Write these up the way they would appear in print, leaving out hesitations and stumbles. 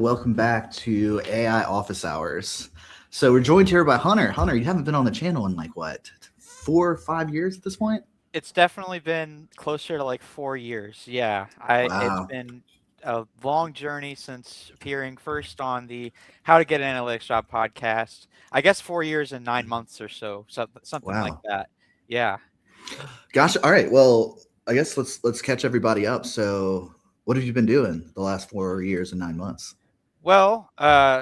welcome back to AI Office Hours. So we're joined here by Hunter. Hunter, you haven't been on the channel in like what, 4 or 5 years at this point? It's definitely been closer to like 4 years. Yeah, it's Wow. been a long journey since appearing first on the How to Get an Analytics Job podcast. I guess 4 years and 9 months or so, something like Wow. that. Yeah. Gosh. All right. Well, I guess let's catch everybody up. So, what have you been doing the last 4 years and 9 months? Well,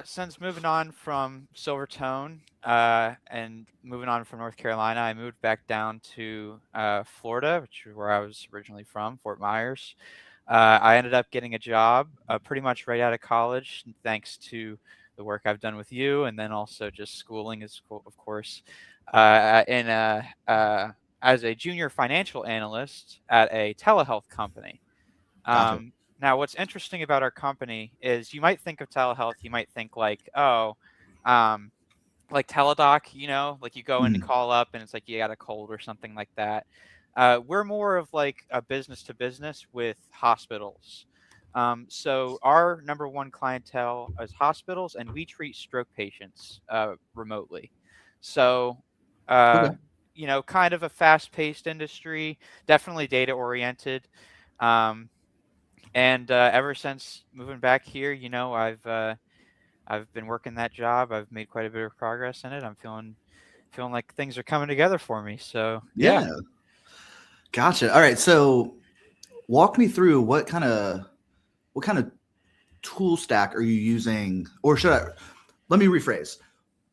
since moving on from Silvertone and moving on from North Carolina, I moved back down to Florida, which is where I was originally from, Fort Myers. I ended up getting a job pretty much right out of college, thanks to the work I've done with you, and then also just schooling, of course, in as a junior financial analyst at a telehealth company. Gotcha. Now, what's interesting about our company is you might think of telehealth, you might think like, oh, um, like Teladoc, like you go in and Mhm. call up and it's like you got a cold or something like that. We're more of like a business to business with hospitals. So our number one clientele is hospitals, and we treat stroke patients remotely. So, uh, Okay. kind of a fast-paced industry, definitely data-oriented. Um, and ever since moving back here, I've been working that job. I've made quite a bit of progress in it. I'm feeling like things are coming together for me. So yeah. Yeah. Gotcha. All right. So, walk me through what kind of tool stack are you using, or should I? Let me rephrase.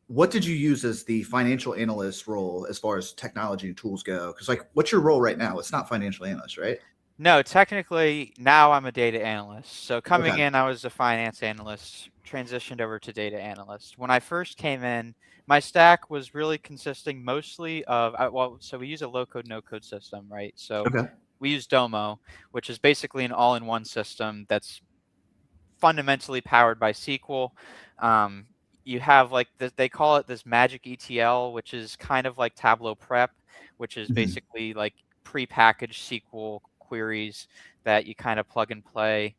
What did you use as the financial analyst role as far as technology and tools go? Because like, what's your role right now? It's not financial analyst, right? No, technically now I'm a data analyst. So coming Okay. in, I was a finance analyst, transitioned over to data analyst. When I first came in, my stack was really consisting mostly of so we use a low code, no code system, right? So Okay. we use Domo, which is basically an all-in-one system that's fundamentally powered by SQL. Um, you have like they call it this magic ETL, which is kind of like Tableau Prep, which is Mhm. basically like prepackaged SQL queries that you kind of plug and play.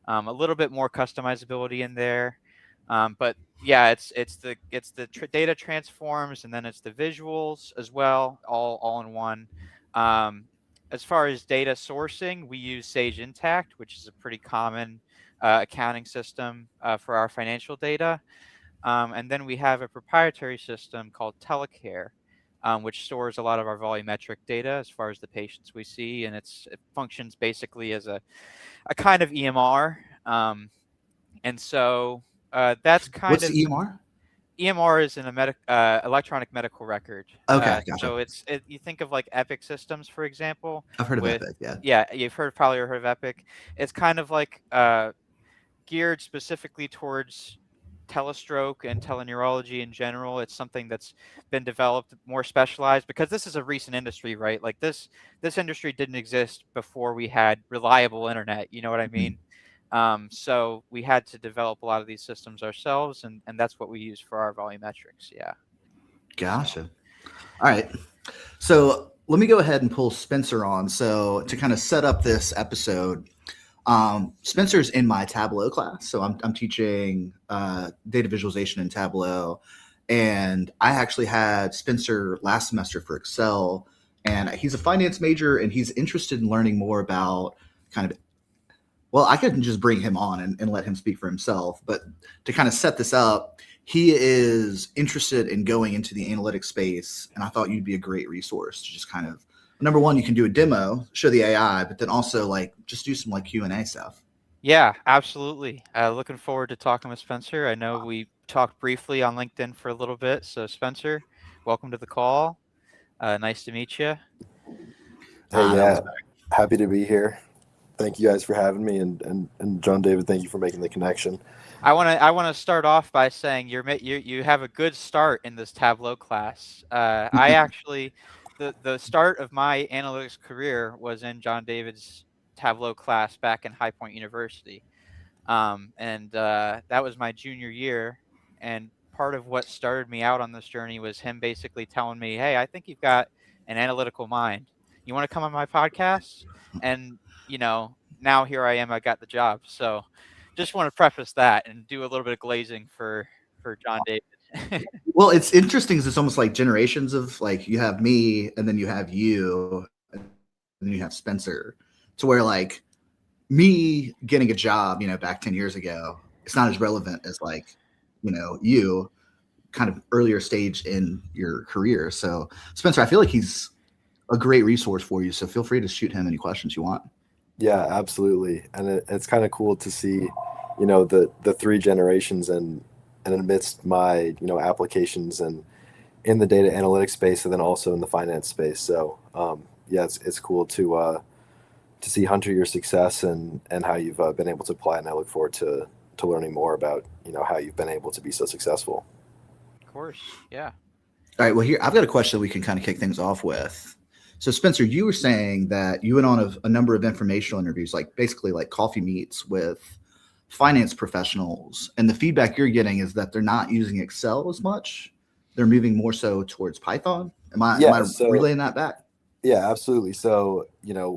A little bit more customizability in there, but yeah, it's the data transforms, and then it's the visuals as well, all in one. Um, as far as data sourcing, we use Sage Intacct, which is a pretty common accounting system for our financial data. And then we have a proprietary system called Telecare, which stores a lot of our volumetric data as far as the patients we see, and it functions basically as a kind of EMR. And so that's kind What's of the EMR? EMR is in a electronic medical record. Okay, gotcha. So you think of like Epic systems, for example, I've heard of with Epic. Yeah. yeah, you've probably heard of Epic. It's kind of like geared specifically towards telestroke and teleneurology in general. It's something that's been developed more specialized because this is a recent industry, right? Like this industry didn't exist before we had reliable internet. You know what I Mhm. mean? So we had to develop a lot of these systems ourselves, and that's what we use for our volumetrics. Yeah. So Gotcha. All right. So let me go ahead and pull Spencer on. So to kind of set up this episode, Spencer's in my Tableau class. So I'm teaching data visualization in Tableau. And I actually had Spencer last semester for Excel. And he's a finance major and he's interested in learning more about kind of, well, I couldn't just bring him on and let him speak for himself. But to kind of set this up, he is interested in going into the analytics space. And I thought you'd be a great resource to just kind of, number one, you can do a demo, show the AI, but then also like just do some like Q&A stuff. yeah, absolutely. Looking forward to talking with Spencer. I know we talked briefly on LinkedIn for a little bit. So Spencer, welcome to the call. Nice to meet you. Hey, That was yeah, happy to be here. Thank you guys for having me, and John David, thank you for making the connection. I want to start off by saying you have a good start in this Tableau class. I actually the start of my analytics career was in John David's Tableau class back in High Point University, and that was my junior year. And part of what started me out on this journey was him basically telling me, "Hey, I think you've got an analytical mind. You want to come on my podcast?" And now here I am. I got the job. So just want to preface that and do a little bit of glazing for John David. Well, it's interesting because it's almost like generations of like you have me and then you have you and then you have Spencer, to where like me getting a job, back 10 years ago, it's not as relevant as like, you kind of earlier stage in your career. So Spencer, I feel like he's a great resource for you. So feel free to shoot him any questions you want. Yeah, absolutely. And it's kind of cool to see, the three generations and amidst my, applications and in the data analytics space and then also in the finance space. So yeah, it's cool to see Hunter your success and how you've been able to apply. And I look forward to learning more about, how you've been able to be so successful. Of course, yeah. All right. Well, here I've got a question we can kind of kick things off with. So, Spencer, you were saying that you went on a number of informational interviews, like basically like coffee meets with finance professionals, and the feedback you're getting is that they're not using Excel as much; they're moving more so towards Python. Am I So relaying that back? yeah, absolutely. So,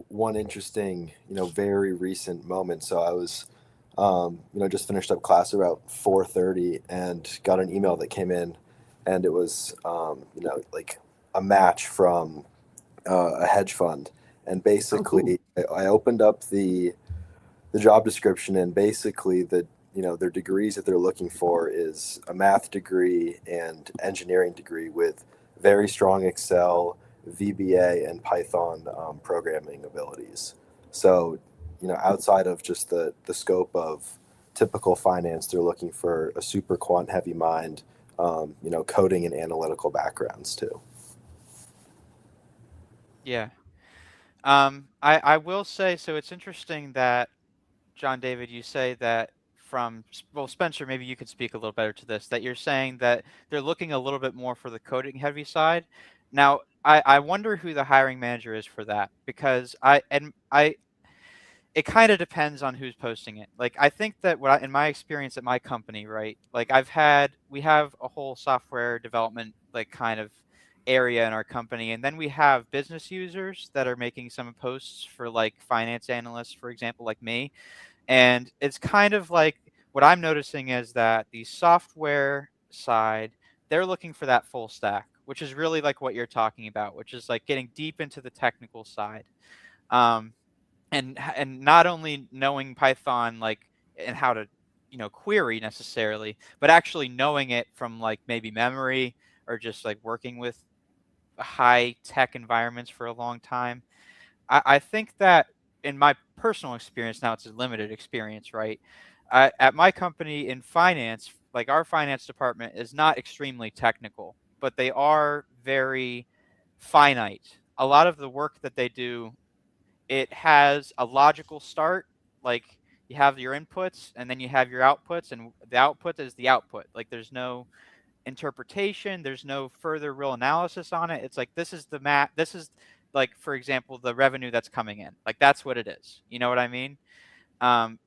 one interesting, very recent moment. So I was, just finished up class about 4:30 and got an email that came in, and it was, like a match from a hedge fund. And Oh, cool. basically, I opened up the job description, and basically their degrees that they're looking for is a math degree and engineering degree with very strong Excel, VBA, and Python programming abilities. So, outside of just the scope of typical finance, they're looking for a super quant heavy mind, coding and analytical backgrounds too. Yeah. I will say, so it's interesting that John David, you say that well, Spencer, maybe you could speak a little better to this, that you're saying that they're looking a little bit more for the coding heavy side. Now, I wonder who the hiring manager is for that, because it kind of depends on who's posting it. Like, I think that in my experience at my company, right? Like, we have a whole software development, like, kind of area in our company. And then we have business users that are making some posts for like finance analysts, for example, like me. And it's kind of like what I'm noticing is that the software side, they're looking for that full stack, which is really like what you're talking about, which is like getting deep into the technical side. Um, and not only knowing Python like and how to query necessarily, but actually knowing it from like maybe memory or just like working with high tech environments for a long time. I think that in my personal experience, now it's a limited experience, right? At my company in finance, like our finance department is not extremely technical, but they are very finite. A lot of the work that they do, it has a logical start, like you have your inputs and then you have your outputs, and the output is the output. Like there's no interpretation, there's no further real analysis on it. It's like this is the map, this is like, for example, the revenue that's coming in. Like that's what it is. You know what I mean? Um,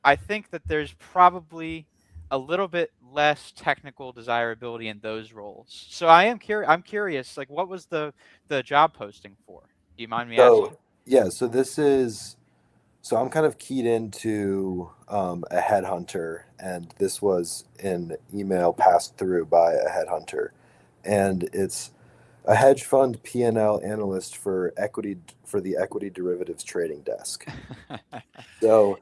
I think that there's probably a little bit less technical desirability in those roles. So I'm curious, like what was the job posting for? Do you mind me So asking? yeah, so I'm kind of keyed into a headhunter, and this was an email passed through by a headhunter, and it's a hedge fund P&L analyst for the equity derivatives trading desk. So,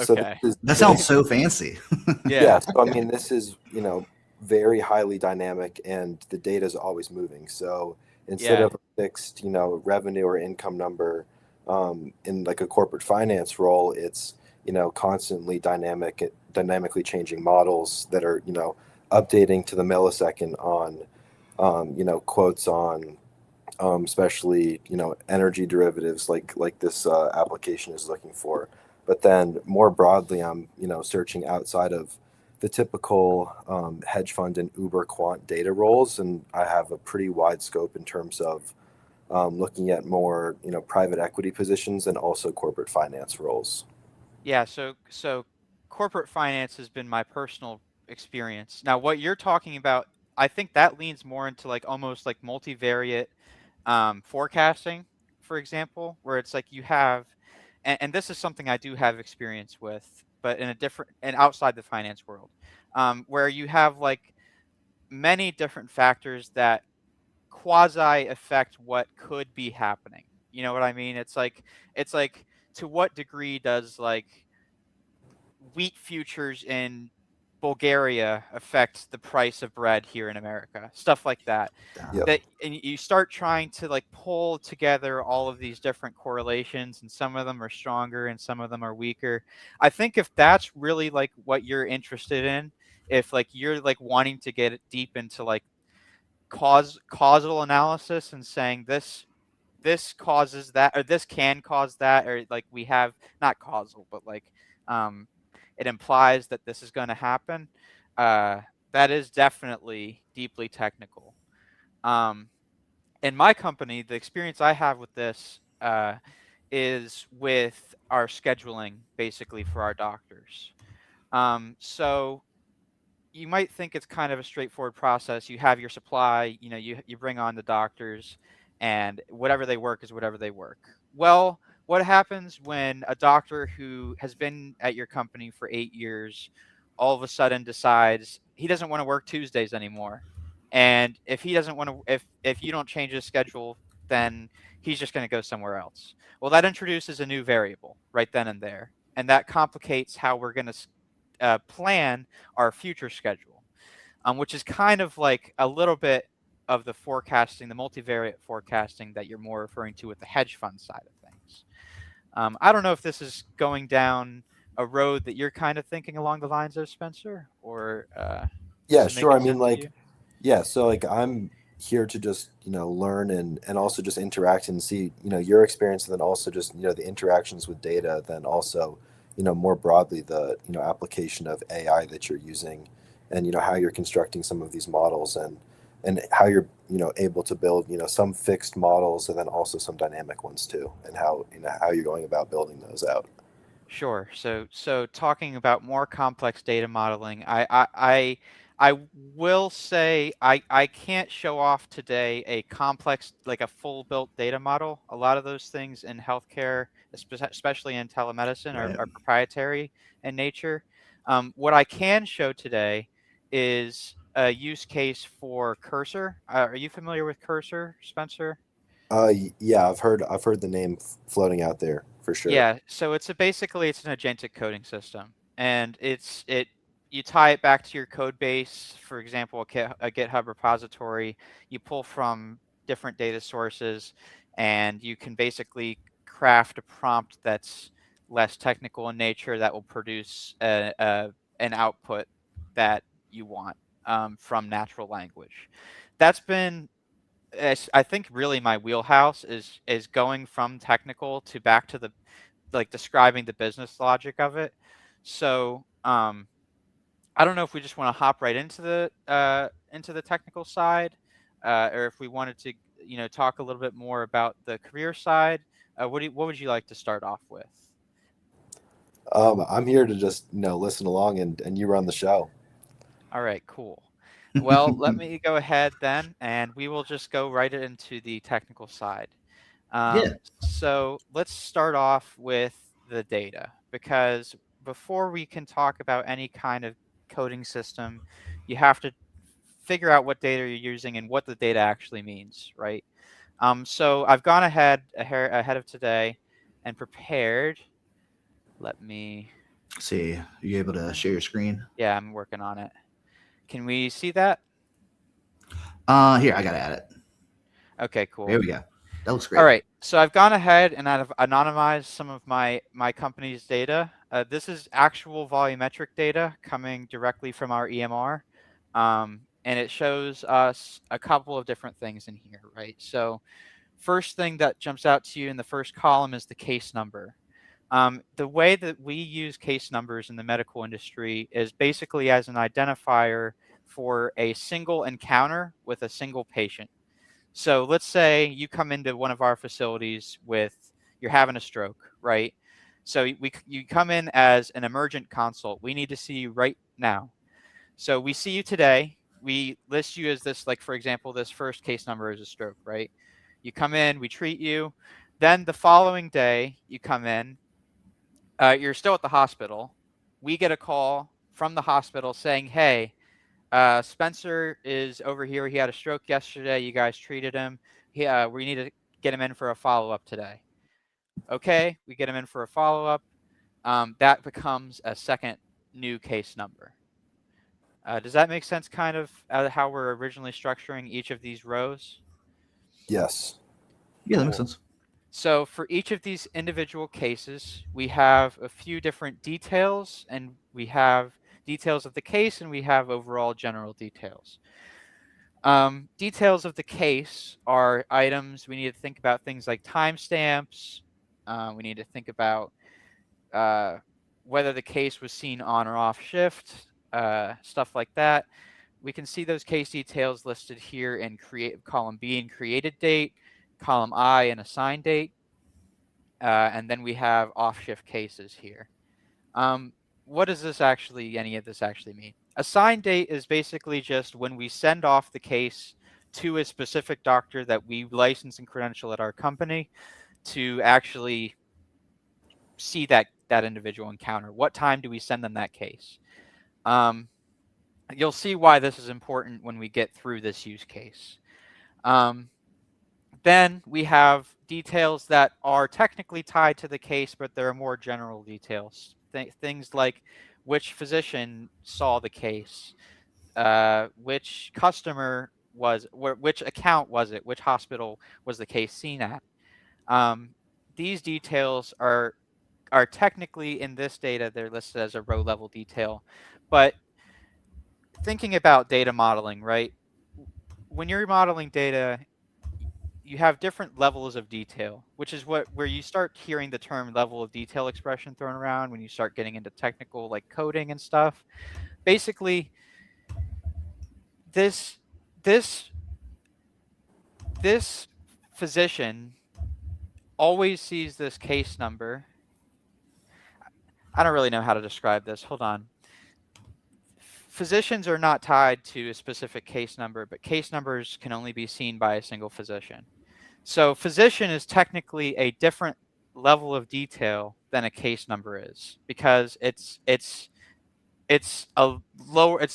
so Okay. That this sounds is so fancy. yeah. Yeah. So I mean, this is very highly dynamic, and the data is always moving. So instead Yeah. of a fixed revenue or income number in like a corporate finance role, it's constantly dynamically changing models that are updating to the millisecond on quotes on especially energy derivatives like this application is looking for. But then more broadly, I'm searching outside of the typical hedge fund and uber quant data roles, and I have a pretty wide scope in terms of looking at more private equity positions and also corporate finance roles. Yeah, so corporate finance has been my personal experience. Now, what you're talking about, I think that leans more into like almost like multivariate forecasting, for example, where it's like you have, and this is something I do have experience with. but in a different and outside the finance world, where you have like many different factors that quasi affect what could be happening. You know what I mean? It's like to what degree does like wheat futures in Bulgaria affect the price of bread here in America? Stuff like that. Yep. That and you start trying to like pull together all of these different correlations, and some of them are stronger and some of them are weaker. I think if that's really like what you're interested in, if like you're like wanting to get deep into like causal analysis and saying this causes that, or this can cause that, or like we have not causal but like um it implies that this is going to happen, uh that is definitely deeply technical. um in my company, the experience I have with this is with our scheduling basically for our doctors. So you might think it's kind of a straightforward process. You have your supply, you know, you bring on the doctors, and whatever they work is whatever they work. Well, what happens when a doctor who has been at your company for 8 years all of a sudden decides he doesn't want to work Tuesdays anymore? And if he doesn't want to, if you don't change his schedule, then he's just going to go somewhere else. Well, that introduces a new variable right then and there, and that complicates how we're going to plan our future schedule, which is kind of like a little bit of the forecasting, the multivariate forecasting that you're more referring to with the hedge fund side of things. I don't know if this is going down a road that you're kind of thinking along the lines of, Spencer, or Yeah, this is sure. I making mean, sense to like, you? yeah, so like I'm here to just, learn and also just interact and see, your experience, and then also just, the interactions with data, then also, more broadly the, application of AI that you're using, and how you're constructing some of these models, and how you're, able to build, some fixed models and then also some dynamic ones too, and how, how you're going about building those out. Sure. So talking about more complex data modeling, I will say I can't show off today a complex, like a full built data model. A lot of those things in healthcare, especially in telemedicine, Right. are proprietary in nature. What I can show today is a use case for Cursor. Are you familiar with Cursor, Spencer? Yeah, I've heard the name floating out there for sure. Yeah, so basically it's an agentic coding system, and it you tie it back to your code base, for example, a GitHub repository. You pull from different data sources, and you can basically craft a prompt that's less technical in nature that will produce an output that you want, from natural language. That's been, I think, really my wheelhouse is going from technical to back to the like describing the business logic of it. So I don't know if we just want to hop right into the technical side, or if we wanted to, talk a little bit more about the career side. What would you like to start off with? I'm here to just, listen along, and you run the show. All right, cool. Well, let me go ahead then, and we will just go right into the technical side. Yeah. So let's start off with the data, because before we can talk about any kind of coding system, you have to figure out what data you're using and what the data actually means, right? So I've gone ahead of today and prepared. Let me, See, are you able to share your screen? yeah, I'm working on it. Can we see that? Here, I gotta add it. Okay, There cool. we go. That looks All great. right, so I've gone ahead and I've anonymized some of my company's data. This is actual volumetric data coming directly from our EMR, and it shows us a couple of different things in here, right? So first thing that jumps out to you in the first column is the case number. The way that we use case numbers in the medical industry is basically as an identifier for a single encounter with a single patient. So let's say you come into one of our facilities with, you're having a stroke, right? So you come in as an emergent consult. We need to see you right now. So we see you today. We list you as this, like for example, this first case number is a stroke, right? You come in, we treat you. Then the following day, you come in. You're still at the hospital. we get a call from the hospital saying, hey, Spencer is over here. He had a stroke yesterday. You guys treated him. We need to get him in for a follow-up today. Okay, we get him in for a follow-up. That becomes a second new case number. Does that make sense, kind of how we're originally structuring each of these rows? Yes. Yeah, that makes sense. So for each of these individual cases, we have a few different details, and we have details of the case, and we have overall general details. Details of the case are items we need to think about, things like timestamps. We need to think about whether the case was seen on or off shift, stuff like that. We can see those case details listed here in column B in created date, column I in assigned date, and then we have off shift cases here. What does any of this actually mean? Assigned date is basically just when we send off the case to a specific doctor that we license and credential at our company to actually see that individual encounter. What time do we send them that case? You'll see why this is important when we get through this use case. Then we have details that are technically tied to the case, but they're more general details. Things like which physician saw the case, which customer which account was it, which hospital was the case seen at. These details are technically in this data, they're listed as a row level detail. But thinking about data modeling, right? When you're modeling data, you have different levels of detail, which is where you start hearing the term level of detail expression thrown around when you start getting into technical like coding and stuff. Basically, this physician always sees this case number. I don't really know how to describe this. Hold on. Physicians are not tied to a specific case number, but case numbers can only be seen by a single physician. So physician is technically a different level of detail than a case number is, because it's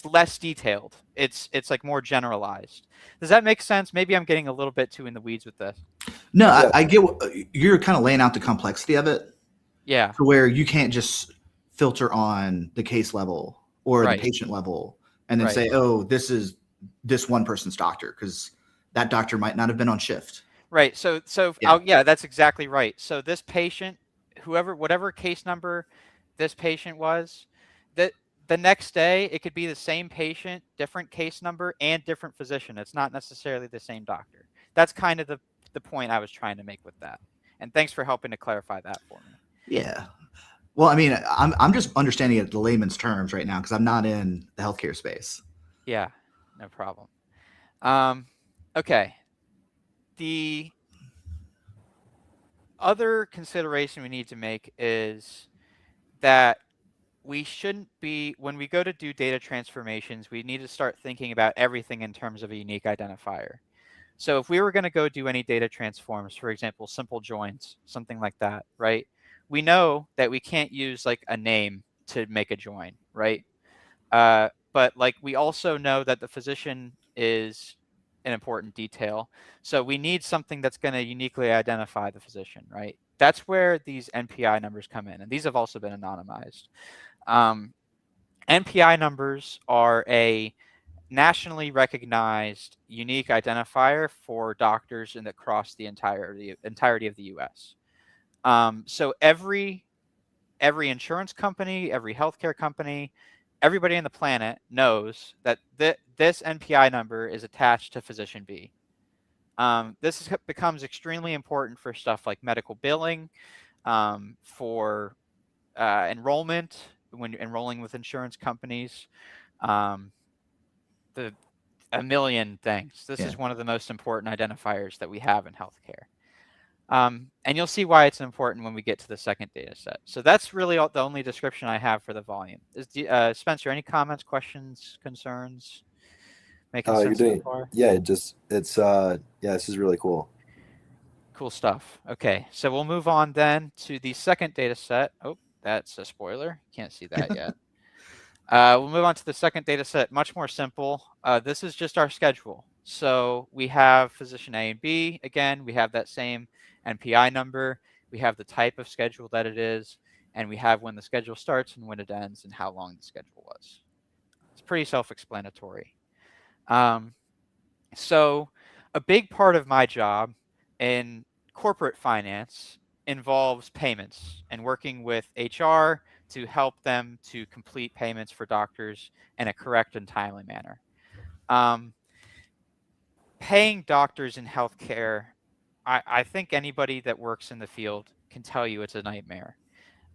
less detailed. It's like more generalized. Does that make sense? Maybe I'm getting a little bit too in the weeds with this. No, Yeah. I get you're kind of laying out the complexity of it. Yeah. To where you can't just filter on the case level or Right. the patient level and then Right. say, oh, this is this one person's doctor, because that doctor might not have been on shift. Right. So Yeah. that's exactly right. So this patient, whatever case number this patient was, that the next day it could be the same patient, different case number, and different physician. It's not necessarily the same doctor. That's kind of the point I was trying to make with that. And thanks for helping to clarify that for me. Yeah. Well, I mean, I'm just understanding it the layman's terms right now because I'm not in the healthcare space. Yeah, no problem. Okay. The other consideration we need to make is that we shouldn't be, when we go to do data transformations, we need to start thinking about everything in terms of a unique identifier. So if we were going to go do any data transforms, for example, simple joins, something like that, right? We know that we can't use like a name to make a join, right? But like we also know that the physician is an important detail. So we need something that's going to uniquely identify the physician, right? That's where these NPI numbers come in. And these have also been anonymized. NPI numbers are a nationally recognized unique identifier for doctors across the entirety of the U.S. So every insurance company, every healthcare company, everybody on the planet knows that this NPI number is attached to physician B. This becomes extremely important for stuff like medical billing, for enrollment when you're enrolling with insurance companies, a million things. This is one of the most important identifiers that we have in healthcare. And you'll see why it's important when we get to the second data set. So that's really the only description I have for the volume. Spencer, any comments, questions, concerns? Making sense so far? Yeah, this is really cool. Cool stuff. Okay, so we'll move on then to the second data set. Oh, that's a spoiler. Can't see that yet. We'll move on to the second data set, much more simple. This is just our schedule. So we have physician A and B. Again, we have that same NPI number. We have the type of schedule that it is, and we have when the schedule starts and when it ends and how long the schedule was. It's pretty self-explanatory. So a big part of my job in corporate finance involves payments and working with HR to help them to complete payments for doctors in a correct and timely manner. Paying doctors in healthcare, I think anybody that works in the field can tell you it's a nightmare.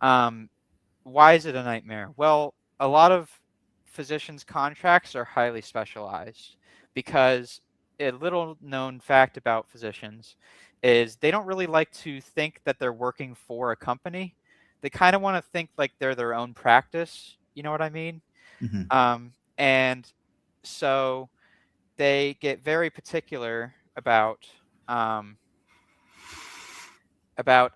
Why is it a nightmare? Well, a lot of physicians' contracts are highly specialized because a little known fact about physicians is they don't really like to think that they're working for a company. They kind of want to think like they're their own practice. You know what I mean? Hmm. And so they get very particular um, about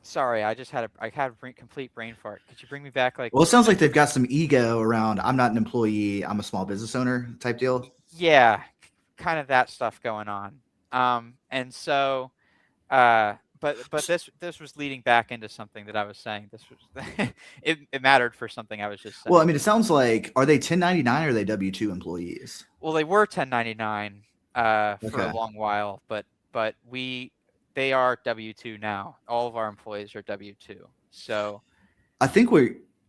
sorry, I had a complete brain fart. Could you bring me back like Well, it a sounds like minute? they've got some ego around. I'm not an employee. I'm a small business owner type deal. Yeah, kind of that stuff going on. And so but this was leading back into something that I was saying. This was it mattered for something I was just Well, I saying. mean, it sounds like, are they 1099 or are they W-2 employees? Well, they were 1099 for a Okay. long while, but they are W2 now. All of our employees are W2. So I think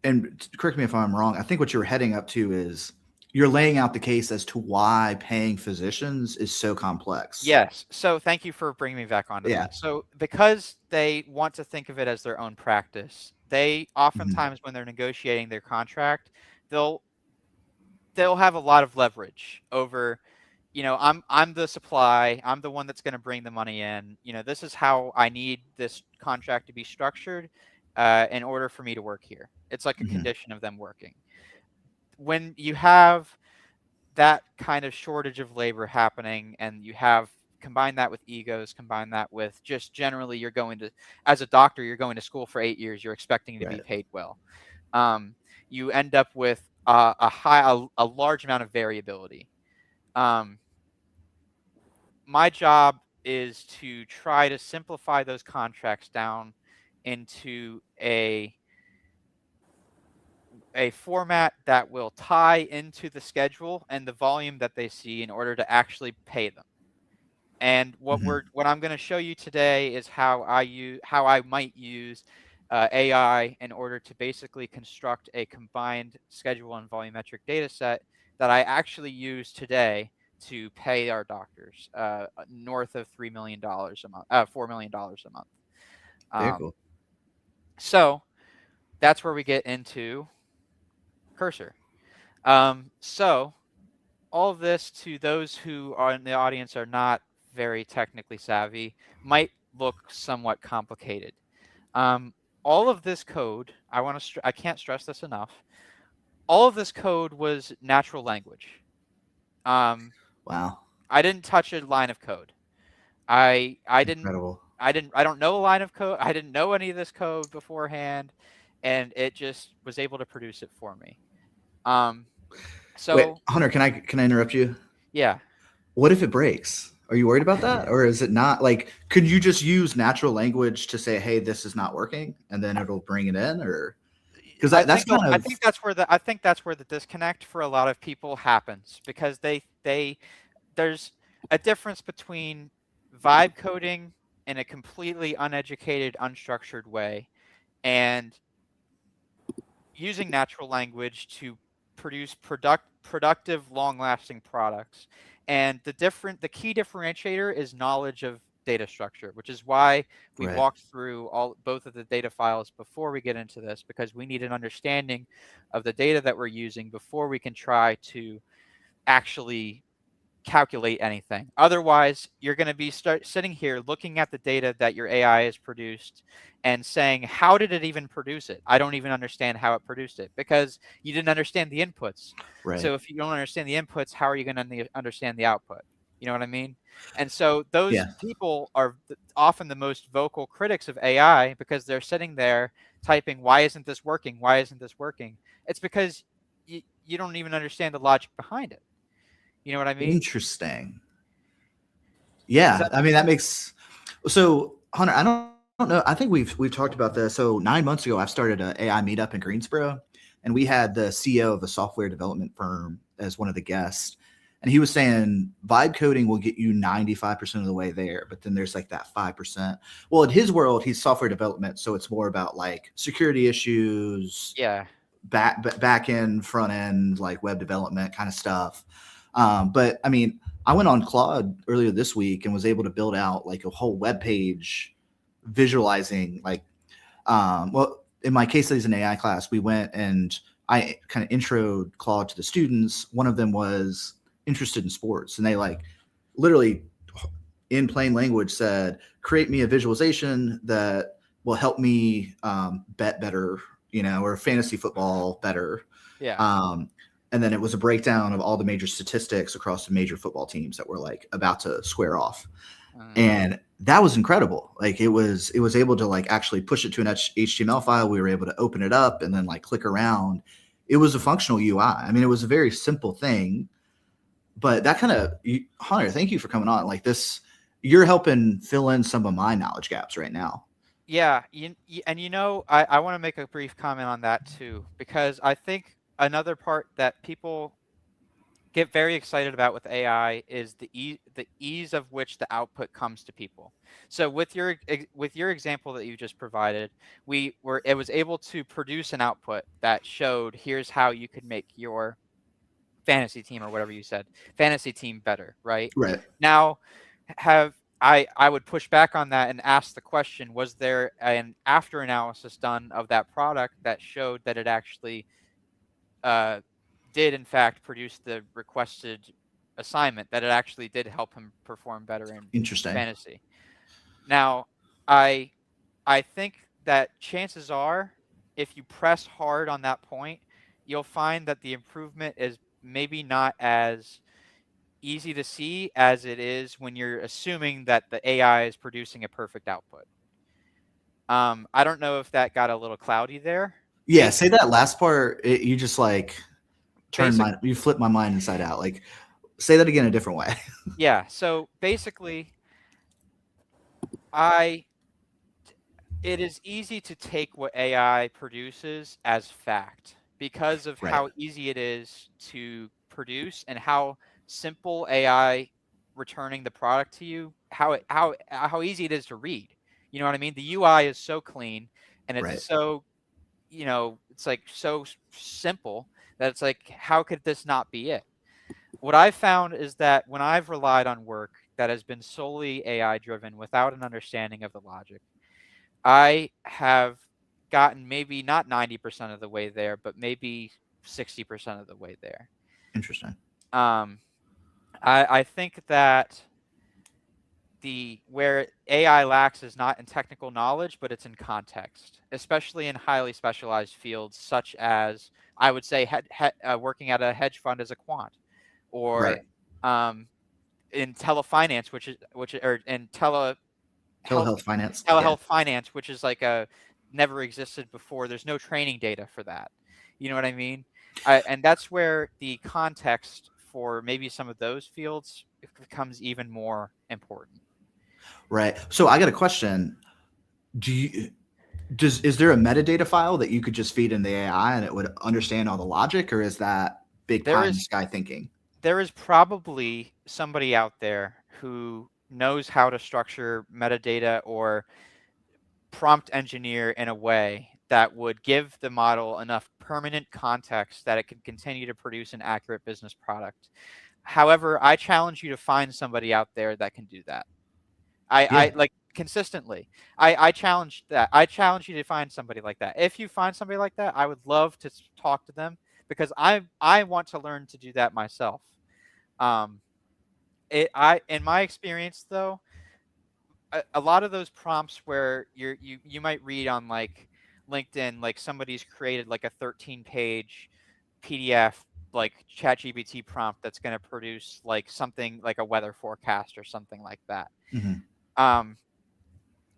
and correct me if I'm wrong, I think what you're heading up to is you're laying out the case as to why paying physicians is so complex. yes. So thank you for bringing me back onto Yeah. that. So because they want to think of it as their own practice, they Mhm. oftentimes when they're negotiating their contract, they'll they'll have a lot of leverage over, I'm the supply, I'm the one that's going to bring the money in. This is how I need this contract to be structured in order for me to work here. It's like a Mhm. condition of them working. When you have that kind of shortage of labor happening and you have combine that with egos, combine that with just generally as a doctor, you're going to school for 8 years, you're expecting to be Right. paid well. um, you end up with a large amount of variability. Um, my job is to try to simplify those contracts down into a format that will tie into the schedule and the volume that they see in order to actually pay them. And Mhm. what I'm going to show you today is how I might use AI in order to basically construct a combined schedule and volumetric data set that I actually use today to pay our doctors north of $3 million a month, $4 million a month. Very Um, cool. so that's where we get into Cursor. So all of this, to those who are in the audience are not very technically savvy, might look somewhat complicated. Um, all of this code, I can't stress this enough. All of this code was natural language. Um, Wow. I didn't touch a line of code. I didn't Incredible. I don't know a line of code. I didn't know any of this code beforehand, and it just was able to produce it for me. Um, Wait, so Hunter, can I interrupt you? yeah. What if it breaks? Are you worried about that? Or is it not like, could you just use natural language to say, hey, this is not working, and then it'll bring it in? Or because that's kind I of think that's where the disconnect for a lot of people happens, because there's a difference between vibe coding in a completely uneducated, unstructured way and using natural language to produce productive, long-lasting products. And the key differentiator is knowledge of data structure, which is why we right. walked through both of the data files before we get into this, because we need an understanding of the data that we're using before we can try to actually calculate anything. Otherwise, you're going to be sitting here looking at the data that your AI has produced and saying, how did it even produce it? I don't even understand how it produced it, because you didn't understand the inputs. Right. So if you don't understand the inputs, how are you going to understand the output? You know what I mean? And so those Yeah. people are often the most vocal critics of AI because they're sitting there typing, "Why isn't this working? Why isn't this working?" It's because you don't even understand the logic behind it. You know what I mean? Interesting. Does Yeah. that I make mean, that sense? makes so Hunter, I don't know. I think we've talked about this. So 9 months ago, I started a AI meetup in Greensboro, and we had the CEO of a software development firm as one of the guests. And he was saying vibe coding will get you 95% of the way there, but then there's like that 5%. Well, in his world, he's software development, so it's more about like security issues, Yeah. back end, front end, like web development kind of stuff. But I mean, I went on Claude earlier this week and was able to build out like a whole web page visualizing like well, in my case studies in AI class, we went and I kind of introed Claude to the students. One of them was interested in sports, and they like literally in plain language said, "Create me a visualization that will help me bet better, or fantasy football better." Yeah. Um, and then it was a breakdown of all the major statistics across the major football teams that were like about to square off, Mm. and that was incredible. Like it was able to like actually push it to an HTML file. We were able to open it up and then like click around. It was a functional UI. I mean, it was a very simple thing, but that kind of, Hunter, thank you for coming on. Like this, you're helping fill in some of my knowledge gaps right now. Yeah, and I want to make a brief comment on that too, because I think another part that people get very excited about with AI is the ease of which the output comes to people. So with your example that you just provided, it was able to produce an output that showed here's how you could make your fantasy team or whatever you said, fantasy team better, right? Right. Now, have I would push back on that and ask the question, was there an after analysis done of that product that showed that it actually uh, did in fact produce the requested assignment, that it actually did help him perform better in Interesting. fantasy? Now, I I think that chances are, if you press hard on that point, you'll find that the improvement is maybe not as easy to see as it is when you're assuming that the AI is producing a perfect output. I don't know if that got a little cloudy there. Yeah. Say Basically, that last part. You just like basic, you flip my mind inside out. Like say that again a different way. yeah. So basically, I it is easy to take what AI produces as fact because of Right. how easy it is to produce and how simple AI returning the product to you, how easy it is to read. You know what I mean? The UI is so clean and it's Right. so, it's like so simple that it's like, how could this not be it? What I've found is that when I've relied on work that has been solely AI driven without an understanding of the logic, I have gotten maybe not 90% of the way there, but maybe 60% of the way there. Interesting. Um, I think that the where AI lacks is not in technical knowledge, but it's in context, especially in highly specialized fields such as I would say working at a hedge fund as a quant, Right. or um, in telefinance, or in health Telehealth finance. Yeah. telehealth finance, which is like a never existed before. There's no training data for that. You know what I mean? And that's where the context for maybe some of those fields becomes even more important. Right. So I got a question. Do you is there a metadata file that you could just feed in the AI and it would understand all the logic, or is that big There pie in the is sky thinking? there is probably somebody out there who knows how to structure metadata or prompt engineer in a way that would give the model enough permanent context that it can continue to produce an accurate business product. However, I challenge you to find somebody out there that can do that. I Yeah. like consistently. I challenge that. I challenge you to find somebody like that. If you find somebody like that, I would love to talk to them because I want to learn to do that myself. Um, in my experience though, a lot of those prompts where you might read on like LinkedIn, like somebody's created like a 13-page PDF like ChatGPT prompt that's going to produce like something like a weather forecast or something like that. Mhm.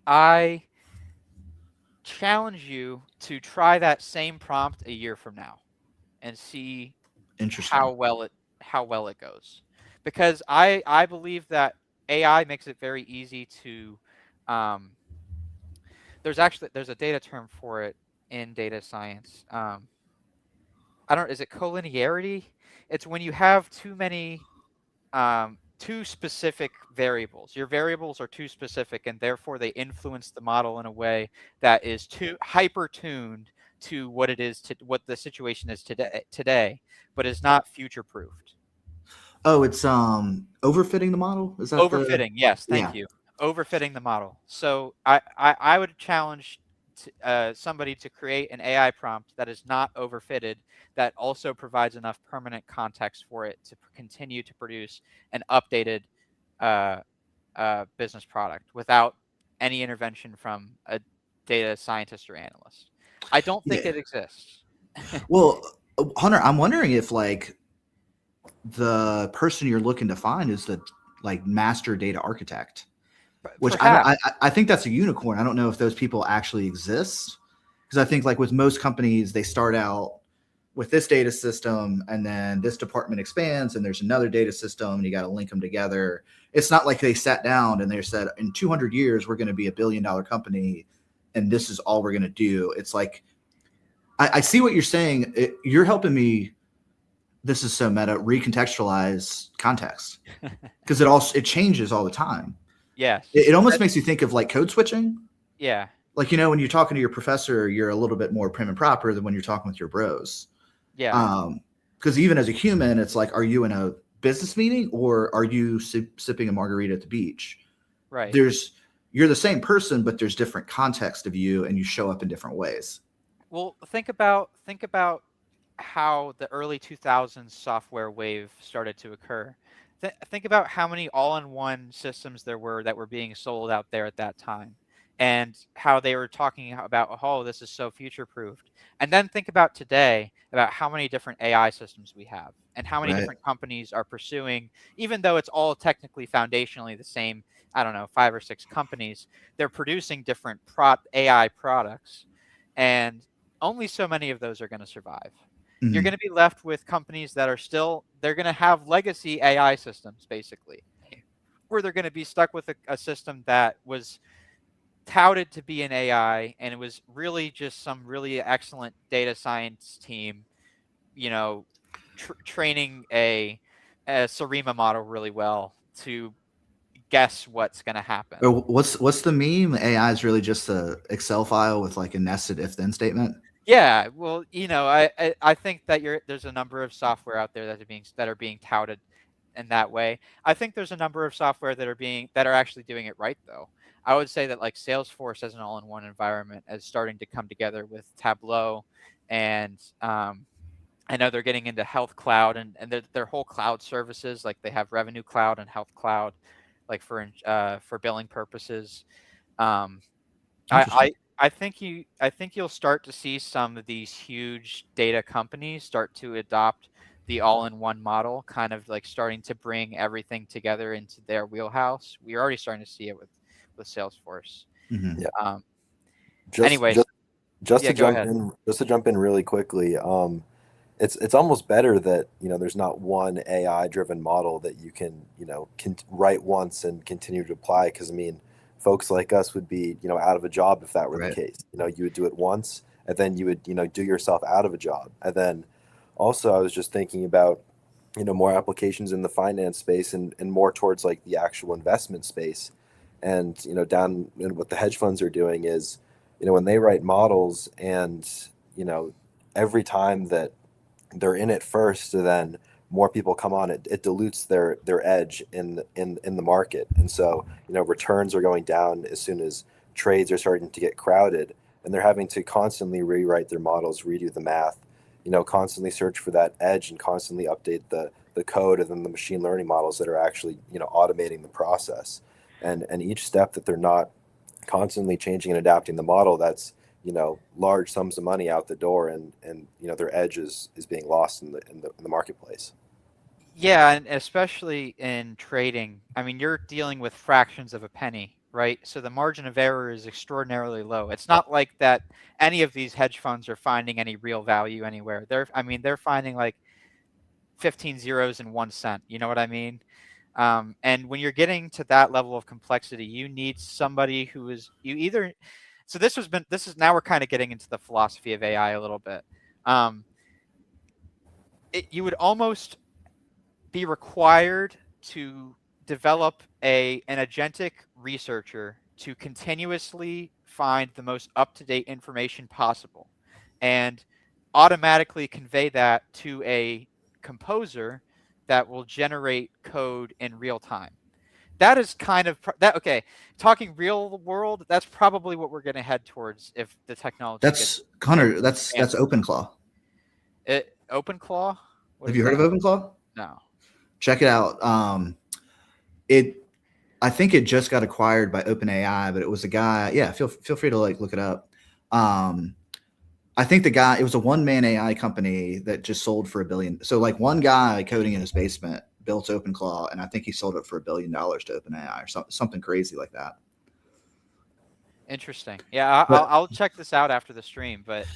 I challenge you to try that same prompt a year from now and see Interesting. how well it goes, because I believe that AI makes it very easy to there's a data term for it in data science. I don't is it collinearity? It's when you have too many too specific variables. Your variables are too specific, and therefore they influence the model in a way that is too hyper tuned to what it is to what the situation is today, but is not future proofed. Oh, it's overfitting the model. Is that the? Overfitting, yes, thank Yeah. you. Overfitting the model. So I would challenge somebody to create an AI prompt that is not overfitted, that also provides enough permanent context for it to continue to produce an updated uh, business product without any intervention from a data scientist or analyst. I don't think Yeah. it exists. Well, Hunter, I'm wondering if like the person you're looking to find is the like master data architect, which I don't. Perhaps, I think that's a unicorn. I don't know if those people actually exist, because I think like with most companies, they start out with this data system and then this department expands and there's another data system and you got to link them together. It's not like they sat down and they said in 200 years we're going to be a $1 billion company and this is all we're going to do. It's like I see what you're saying. You're helping me. This is so meta. Recontextualize context because it changes all the time. It yes. almost makes you think of like code switching. Yeah, Like, when you're talking to your professor, you're a little bit more prim and proper than when you're talking with your bros. yeah, Because even as a human, it's like, are you in a business meeting or are you sipping a margarita at the beach? right. You're the same person, but there's different context of you and you show up in different ways. Well, think about how the early 2000s software wave started to occur. Think about how many all-in-one systems there were that were being sold out there at that time, and how they were talking about, oh, this is so future-proofed. And then think about today, about how many different AI systems we have, and how many Right. different companies are pursuing, even though it's all technically foundationally the same, I don't know, 5 or 6 companies, they're producing different AI products, and only so many of those are going to survive. You're Mm-hmm. going to be left with companies that are still, they're going to have legacy AI systems, basically, where they're going to be stuck with a system that was touted to be an AI, and it was really just some really excellent data science team, you know, training a Sarima model really well to guess what's going to happen. Or what's the meme? AI is really just a Excel file with like a nested if then statement. Yeah, well, I think that there's a number of software out there that are being touted in that way. I think there's a number of software that are actually doing it right, though. I would say that like Salesforce as an all-in-one environment is starting to come together with Tableau, and I know they're getting into Health Cloud, and their whole cloud services, like they have Revenue Cloud and Health Cloud, like for billing purposes. Um, Interesting. I think you'll start to see some of these huge data companies start to adopt the all-in-one model, kind of like starting to bring everything together into their wheelhouse. We're already starting to see it with Salesforce. Mm-hmm. Yeah. Um, Just anyways, just just yeah, to go jump ahead. in, really quickly. It's almost better that there's not one AI driven model that you can write once and continue to apply, because I mean folks like us would be out of a job if that were the Right. case. You would do it once and then you would do yourself out of a job. And then also I was just thinking about more applications in the finance space, and more towards like the actual investment space. And down in what the hedge funds are doing is when they write models, and you know every time that they're in it first, so then more people come on, it dilutes their edge in the market. And so returns are going down as soon as trades are starting to get crowded, and they're having to constantly rewrite their models, redo the math, constantly search for that edge, and constantly update the code and then the machine learning models that are actually automating the process. And each step that they're not constantly changing and adapting the model, that's large sums of money out the door, and their edge is being lost in the marketplace. Yeah, and especially in trading, I mean, you're dealing with fractions of a penny, right? So the margin of error is extraordinarily low. It's not like that any of these hedge funds are finding any real value anywhere. They're finding like 15 zeros and 1 cent. You know what I mean? And when you're getting to that level of complexity, you need somebody who is so this is now we're kind of getting into the philosophy of AI a little bit. You would almost be required to develop an agentic researcher to continuously find the most up-to-date information possible and automatically convey that to a composer that will generate code in real time. That is kind of okay. Talking real world, that's probably what we're going to head towards if the technology That's Connor. That's OpenClaw. OpenClaw. Have you heard of OpenClaw? No. Check it out. I think it just got acquired by OpenAI, but it was a guy. Yeah, feel free to look it up. I think it was a one-man AI company that just sold for $1 billion. So one guy coding in his basement built OpenClaw, and I think he sold it for $1 billion to OpenAI or something crazy like that. Interesting. Yeah, I'll check this out after the stream, but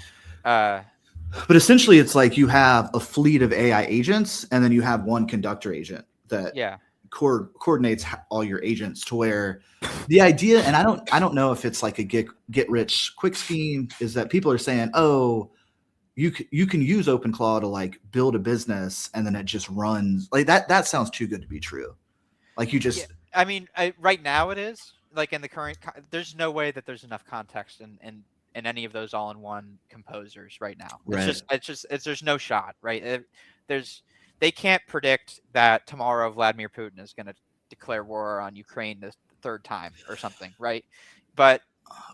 essentially it's like you have a fleet of AI agents, and then you have one conductor agent that coordinates all your agents to where the idea, and I don't know if it's like a get rich quick scheme, is that people are saying, oh, you can use OpenClaw to build a business and then it just runs like that. That sounds too good to be true. Like you just, yeah, I mean, right now it is like in the current, there's no way that there's enough context in any of those all-in-one composers right now. It's right. just there's no shot, right? They can't predict that tomorrow Vladimir Putin is going to declare war on Ukraine the third time or something, right? But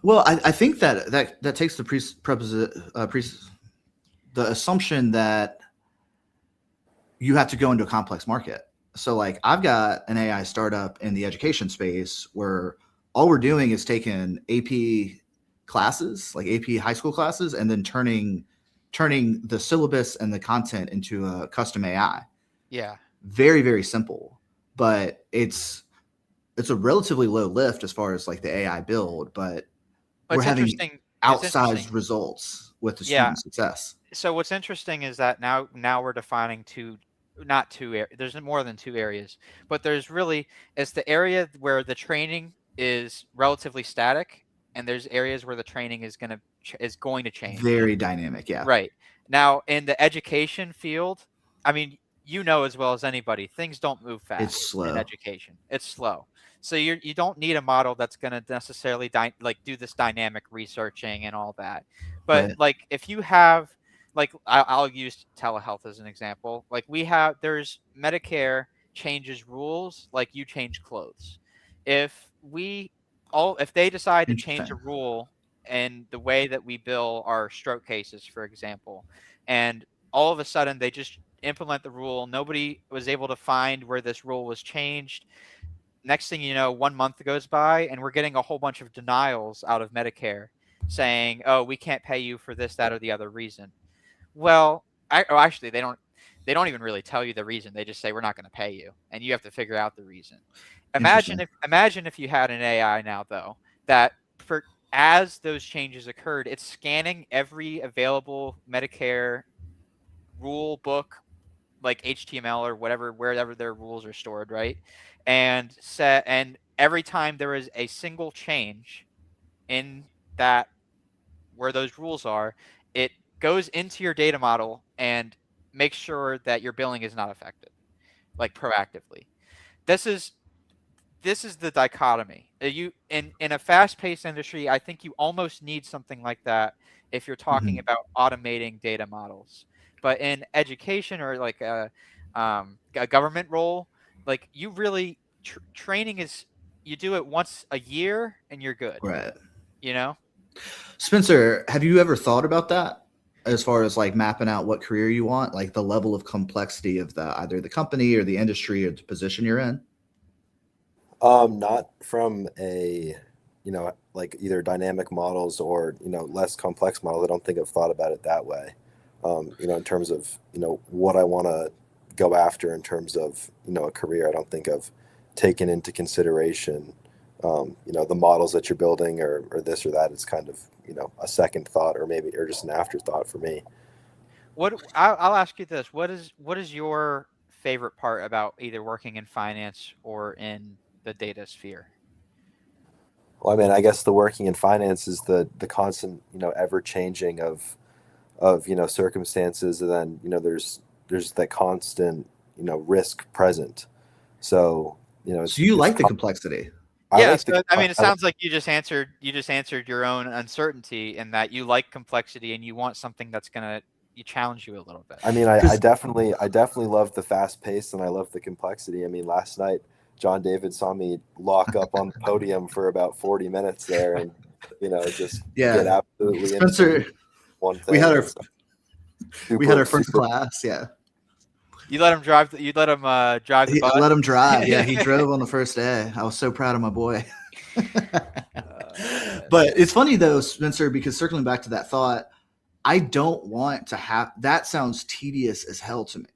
well, I think that takes the the assumption that you have to go into a complex market. So I've got an AI startup in the education space where all we're doing is taking AP classes, like AP high school classes, and then turning the syllabus and the content into a custom AI. Yeah. Very, very simple, but it's a relatively low lift as far as the AI build, but we're having outsized results with the student success. So what's interesting is that now we're defining there's more than two areas, but it's the area where the training is relatively static, and there's areas where the training is going to change. Very dynamic, yeah. Right. Now in the education field, I mean, as well as anybody, things don't move fast. It's slow. In education. It's slow. So you don't need a model that's going to necessarily do this dynamic researching and all that. But right. If you have I'll use telehealth as an example. There's Medicare changes rules like you change clothes. If they decide to change a rule in the way that we bill our stroke cases, for example, and all of a sudden they just implement the rule, nobody was able to find where this rule was changed. Next thing you know, 1 month goes by and we're getting a whole bunch of denials out of Medicare saying, oh, we can't pay you for this, that, or the other reason. Well, actually, they don't even really tell you the reason. They just say, we're not going to pay you, and you have to figure out the reason. Imagine if you had an AI now, though, that as those changes occurred, it's scanning every available Medicare rule book, like HTML or wherever their rules are stored, right? And every time there is a single change in that where those rules are, it goes into your data model and makes sure that your billing is not affected, proactively. This is the dichotomy. In a fast-paced industry, I think you almost need something like that if you're talking about automating data models. But in education or a government role, you really training is, you do it once a year and you're good. Right. Spencer, have you ever thought about that as far as mapping out what career you want, the level of complexity of either the company or the industry or the position you're in? Not from a like either dynamic models or, less complex models, I don't think I've thought about it that way. In terms of, what I want to go after in terms of, a career, I don't think I've taken into consideration, the models that you're building or this or that. It's kind of, a second thought or just an afterthought for me. I'll ask you this: what is your favorite part about either working in finance or in the data sphere? Well, I mean, I guess the working in finance is the constant, ever changing of circumstances, and then there's that constant risk present. So So you it's like the complexity. I Yeah, like so I mean, it I like, sounds like you just answered your own uncertainty in that you like complexity and you want something that's gonna challenge you a little bit. I mean, I 'Cause- definitely love the fast pace and I love the complexity. I mean, last night John David saw me lock up on the podium for about 40 minutes there, and just get yeah, absolutely into Spencer, one we thing. had our It's we had super our first super. class. Yeah, You let him drive. You let him drive the I bus. let him drive. Yeah, he drove on the first day. I was so proud of my boy. Man. But it's funny though, Spencer, because circling back to that thought, I don't want to have that. Sounds tedious as hell to me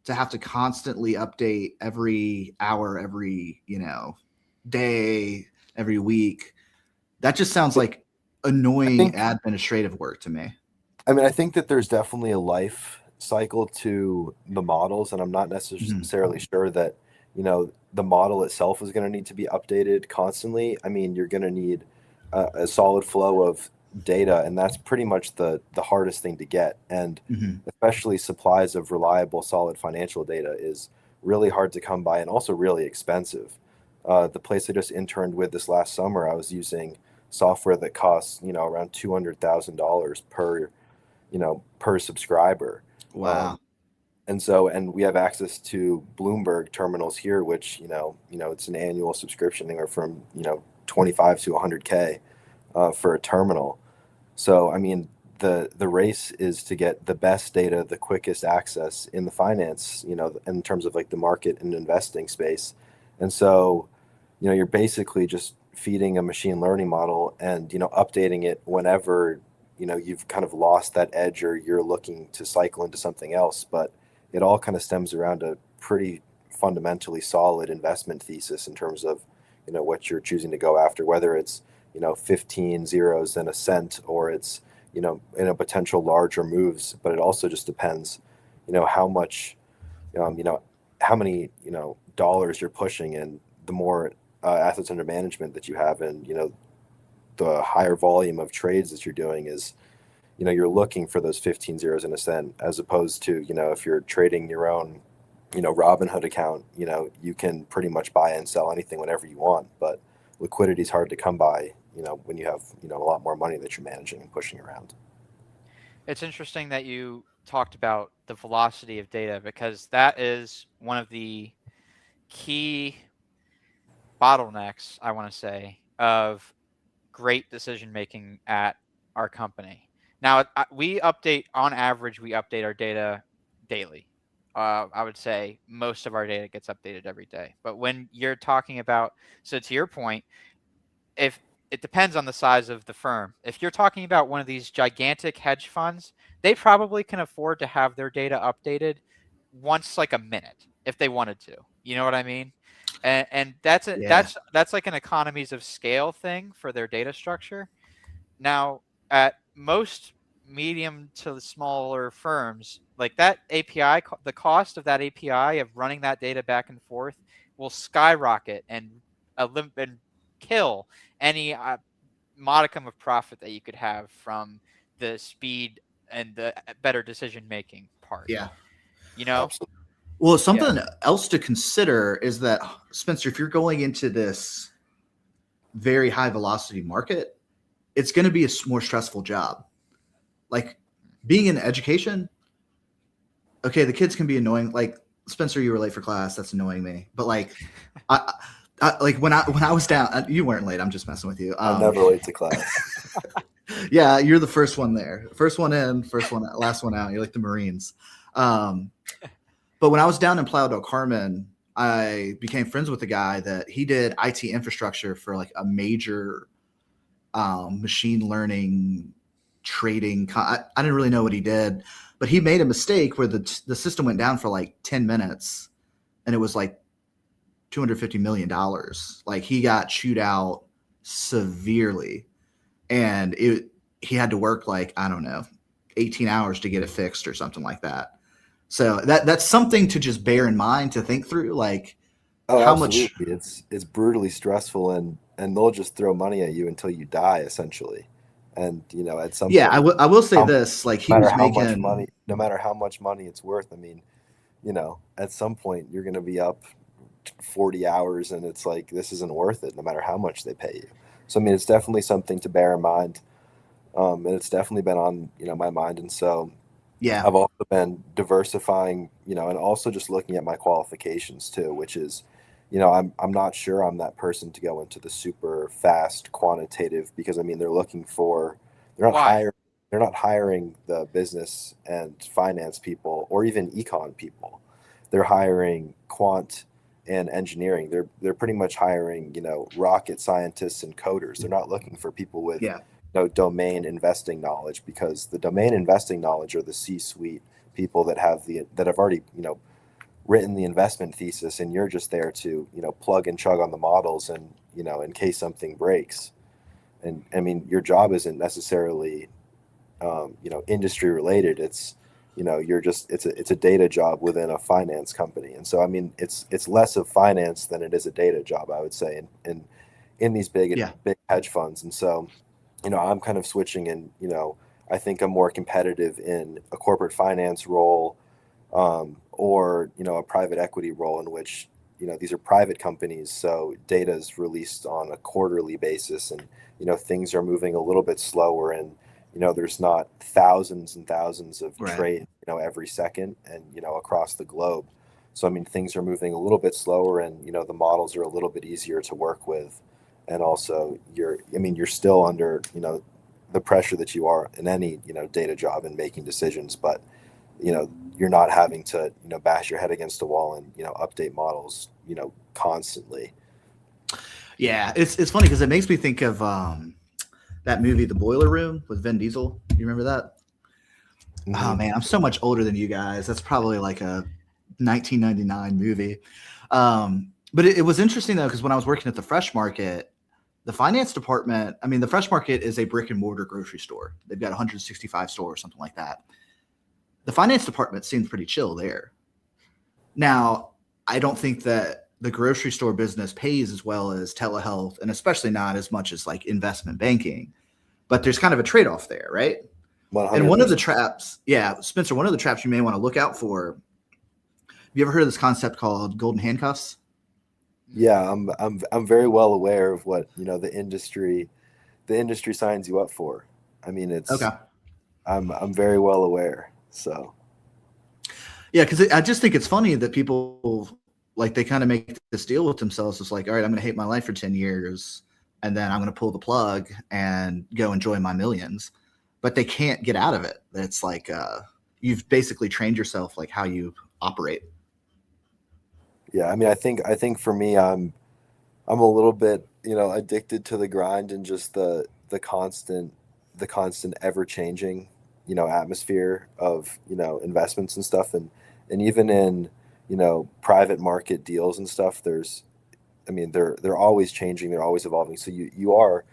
to have to constantly update every hour, every day, every week. That just sounds like I annoying think administrative work to me. I mean, I think that there's definitely a life cycle to the models, and I'm not Mhm. necessarily sure that, the model itself is going to need to be updated constantly. I mean, you're going to need a solid flow of data, and that's pretty much the hardest thing to get. And Mhm. especially supplies of reliable, solid financial data is really hard to come by and also really expensive. The place I just interned with this last summer, I was using software that costs, around $200,000 per subscriber. Wow. And we have access to Bloomberg terminals here, which, it's an annual subscription anywhere from, 25 to 100K for a terminal. So, I mean, the race is to get the best data, the quickest access in the finance, in terms of like the market and investing space. And so, you're basically just feeding a machine learning model and, updating it whenever, you've kind of lost that edge or you're looking to cycle into something else. But it all kind of stems around a pretty fundamentally solid investment thesis in terms of, what you're choosing to go after, whether it's, 15 zeros and a cent, or it's, potential larger moves. But it also just depends, how much, um, you know, how many, dollars you're pushing, and the more assets under management that you have, and, the higher volume of trades that you're doing is, you're looking for those 15 zeros in a cent, as opposed to, if you're trading your own, Robinhood account, you can pretty much buy and sell anything whenever you want. But liquidity is hard to come by, when you have, a lot more money that you're managing and pushing around. It's interesting that you talked about the velocity of data because that is one of the key bottlenecks, I want to say, of great decision making at our company. Now, we update on average. We update our data daily. I would say most of our data gets updated every day. But when you're talking about, so to your point, if it depends on the size of the firm. If you're talking about one of these gigantic hedge funds, they probably can afford to have their data updated once like a minute if they wanted to. You know what I mean? And Yeah. that's like an economies of scale thing for their data structure. Now, at most medium to smaller firms, like that API, the cost of that API of running that data back and forth will skyrocket and kill any modicum of profit that you could have from the speed and the better decision making part. Yeah. You know? Absolutely. Well, Yeah. something else to consider is that, Spencer, if you're going into this very high velocity market, it's going to be a more stressful job. Like being in education, okay, the kids can be annoying. Like Spencer, you were late for class. That's annoying me. But like, like when I was down, you weren't late. I'm just messing with you. I'm never late to class. Yeah, you're the first one there. First one in, first one, last one out. You're like the Marines. But when I was down in Playa del Carmen, I became friends with a guy that he did IT infrastructure for like a major machine learning trading. I didn't really know what he did, but he made a mistake where the system went down for like 10 minutes and it was like $250 million. Like he got chewed out severely, and he had to work like, I don't know, 18 hours to get it fixed or something like that. So that's something to just bear in mind, to think through, like Oh, how much. absolutely. It's brutally stressful, and they'll just throw money at you until you die, essentially. And at some Yeah, point, I will say how, no this, like he matter was how much money, making. no matter how much money it's worth, I mean, at some point you're going to be up 40 hours, and it's like this isn't worth it, no matter how much they pay you. So I mean, it's definitely something to bear in mind, and it's definitely been on my mind. And so Yeah, I've also been diversifying, and also just looking at my qualifications too, which is, I'm not sure I'm that person to go into the super fast quantitative, because I mean they're not Why? hiring they're not hiring the business and finance people or even econ people. They're hiring quant and engineering. They're pretty much hiring, rocket scientists and coders. They're not looking for people with yeah, domain investing knowledge, because the domain investing knowledge are the C-suite people that have already written the investment thesis, and you're just there to plug and chug on the models, and in case something breaks. And I mean, your job isn't necessarily industry related. It's you're just it's a data job within a finance company. And so I mean, it's less of finance than it is a data job, I would say, in these yeah, big hedge funds. And so I'm kind of switching, and I think I'm more competitive in a corporate finance role, or a private equity role, in which these are private companies, so data is released on a quarterly basis, and things are moving a little bit slower, and there's not thousands and thousands of right. trades every second, and across the globe. So I mean, things are moving a little bit slower, and the models are a little bit easier to work with. And also you're still under the pressure that you are in any data job and making decisions, but you're not having to bash your head against a wall and update models constantly. Yeah, it's funny because it makes me think of that movie, The Boiler Room, with Vin Diesel. You remember that? Oh Hmm. man, I'm so much older than you guys. That's probably like a 1999 movie. But it was interesting though, because when I was working at the Fresh Market, the finance department, I mean, the Fresh Market is a brick and mortar grocery store. They've got 165 stores, something like that. The finance department seemed pretty chill there. Now, I don't think that the grocery store business pays as well as telehealth, and especially not as much as like investment banking. But there's kind of a trade off there, right? And one of the 100%. traps, yeah, Spencer, one of the traps you may want to look out for. Have you ever heard of this concept called golden handcuffs? Yeah, I'm very well aware of what the industry signs you up for. I mean, Okay. I'm very well aware. So Yeah, because I just think it's funny that people like they kind of make this deal with themselves. It's like, all right, I'm going to hate my life for 10 years and then I'm going to pull the plug and go enjoy my millions. But they can't get out of it. It's like you've basically trained yourself like how you operate. yeah, I mean, I think for me, I'm a little bit, addicted to the grind, and just the constant ever changing, atmosphere of, investments and stuff. And even in, private market deals and stuff, I mean, they're always changing, they're always evolving. So you are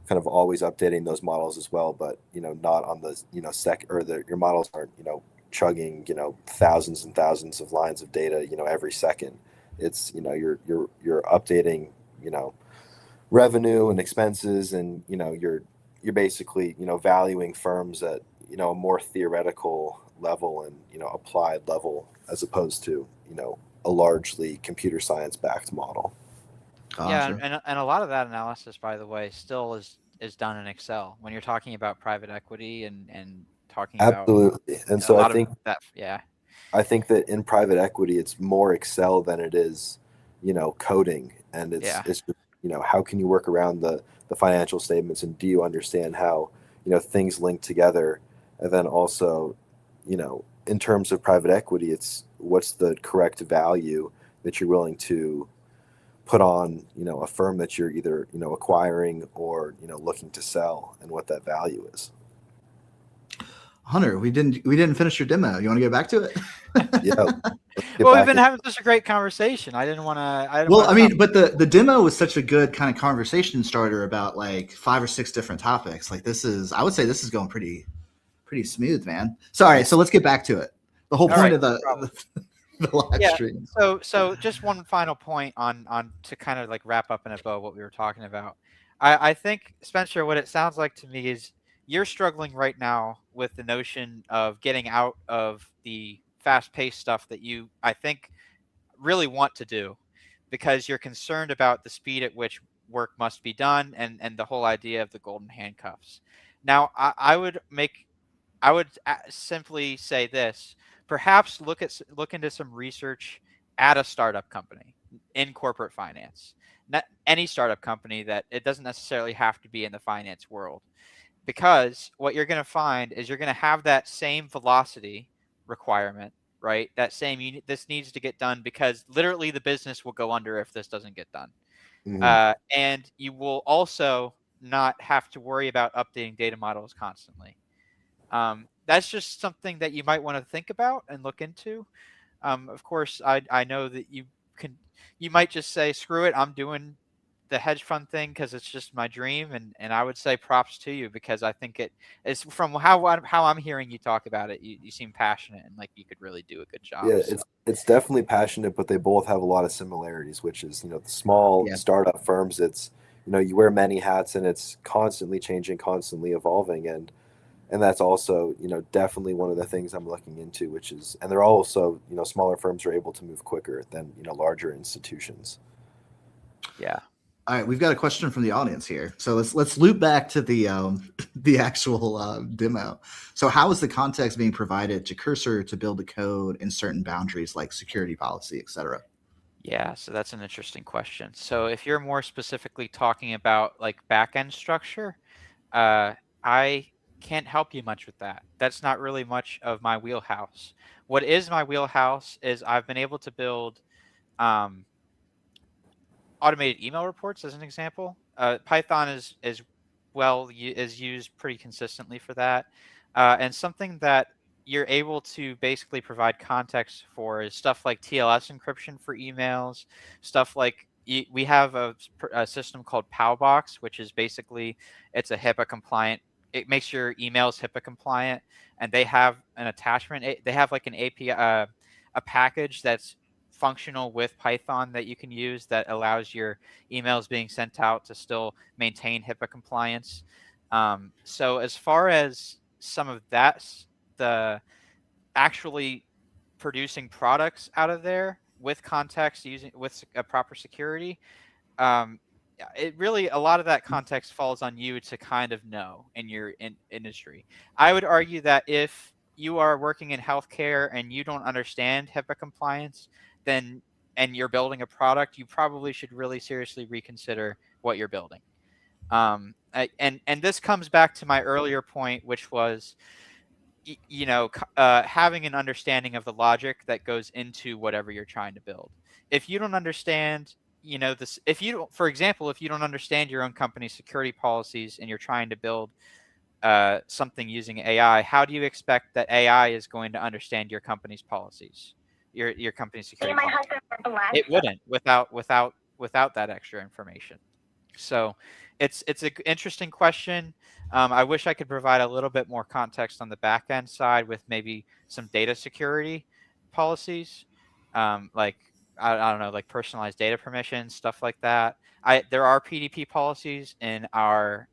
kind of always updating those models as well, but, not on the, your models aren't, chugging, thousands and thousands of lines of data, every second. It's, you're updating, you know, revenue and expenses, and you're basically valuing firms at a more theoretical level, and applied level, as opposed to a largely computer science backed model. Yeah, Gotcha. and a lot of that analysis, by the way, still is done in Excel when you're talking about private equity and talking about Absolutely. And a so i lot of think that. Yeah, i think that in private equity it's more Excel than it is coding. And it's yeah. it's just, how can you work around the financial statements, and do you understand how things link together. And then also, in terms of private equity, it's what's the correct value that you're willing to put on, a firm that you're either, acquiring or, looking to sell, and what that value is. Hunter, we didn't finish your demo. You want to get back to it? Yeah. Well, we've been having such a great conversation. I didn't want to. Well, I mean, but the demo was such a good kind of conversation starter about like 5 or 6 different topics. Like I would say this is going pretty smooth, man. Sorry, so let's get back to it. The whole point of the live stream. So just one final point on to kind of like wrap up in a bow what we were talking about. I think, Spencer, what it sounds like to me is you're struggling right now with the notion of getting out of the fast-paced stuff that you, I think, really want to do, because you're concerned about the speed at which work must be done, and the whole idea of the golden handcuffs. Now, I would simply say this: perhaps look into some research at a startup company in corporate finance. Not any startup company, that it doesn't necessarily have to be in the finance world, because what you're going to find is you're going to have that same velocity requirement, right? That same this needs to get done because literally the business will go under if this doesn't get done. Mm-hmm. And you will also not have to worry about updating data models constantly. That's just something that you might want to think about and look into. Of course, I know that you might just say, screw it, I'm doing the hedge fund thing because it's just my dream, and I would say props to you, because I think it is, from how I'm hearing you talk about it, you seem passionate and like you could really do a good job. Yeah, So. it's definitely passionate, but they both have a lot of similarities, which is, the small startup firms, it's, you wear many hats and it's constantly changing, constantly evolving, and that's also, definitely one of the things I'm looking into, which is, and they're also, smaller firms are able to move quicker than, larger institutions. Yeah. All right, we've got a question from the audience here. So let's loop back to the the actual demo. So how is the context being provided to Cursor to build the code in certain boundaries like security policy, et cetera? Yeah, so that's an interesting question. So if you're more specifically talking about like backend structure, I can't help you much with that. That's not really much of my wheelhouse. What is my wheelhouse is I've been able to build automated email reports, as an example. Python is used pretty consistently for that, and something that you're able to basically provide context for is stuff like TLS encryption for emails, stuff like we have a system called Powbox, which is basically, it's a HIPAA compliant. It makes your emails HIPAA compliant, and they have an attachment. They have like an API, a package that's functional with Python that you can use that allows your emails being sent out to still maintain HIPAA compliance. So as far as some of that, the actually producing products out of there with context, using with a proper security, it really, a lot of that context falls on you to kind of know in your industry. I would argue that if you are working in healthcare and you don't understand HIPAA compliance, then, and you're building a product, you probably should really seriously reconsider what you're building. And this comes back to my earlier point, which was, having an understanding of the logic that goes into whatever you're trying to build. If you don't understand, this, if you don't, for example, if you don't understand your own company's security policies and you're trying to build something using AI, how do you expect that AI is going to understand your company's policies, your company's security policies? It wouldn't without that extra information. So it's an interesting question. I wish I could provide a little bit more context on the back end side with maybe some data security policies, like I don't know, like personalized data permissions, stuff like that. There are PDP policies in our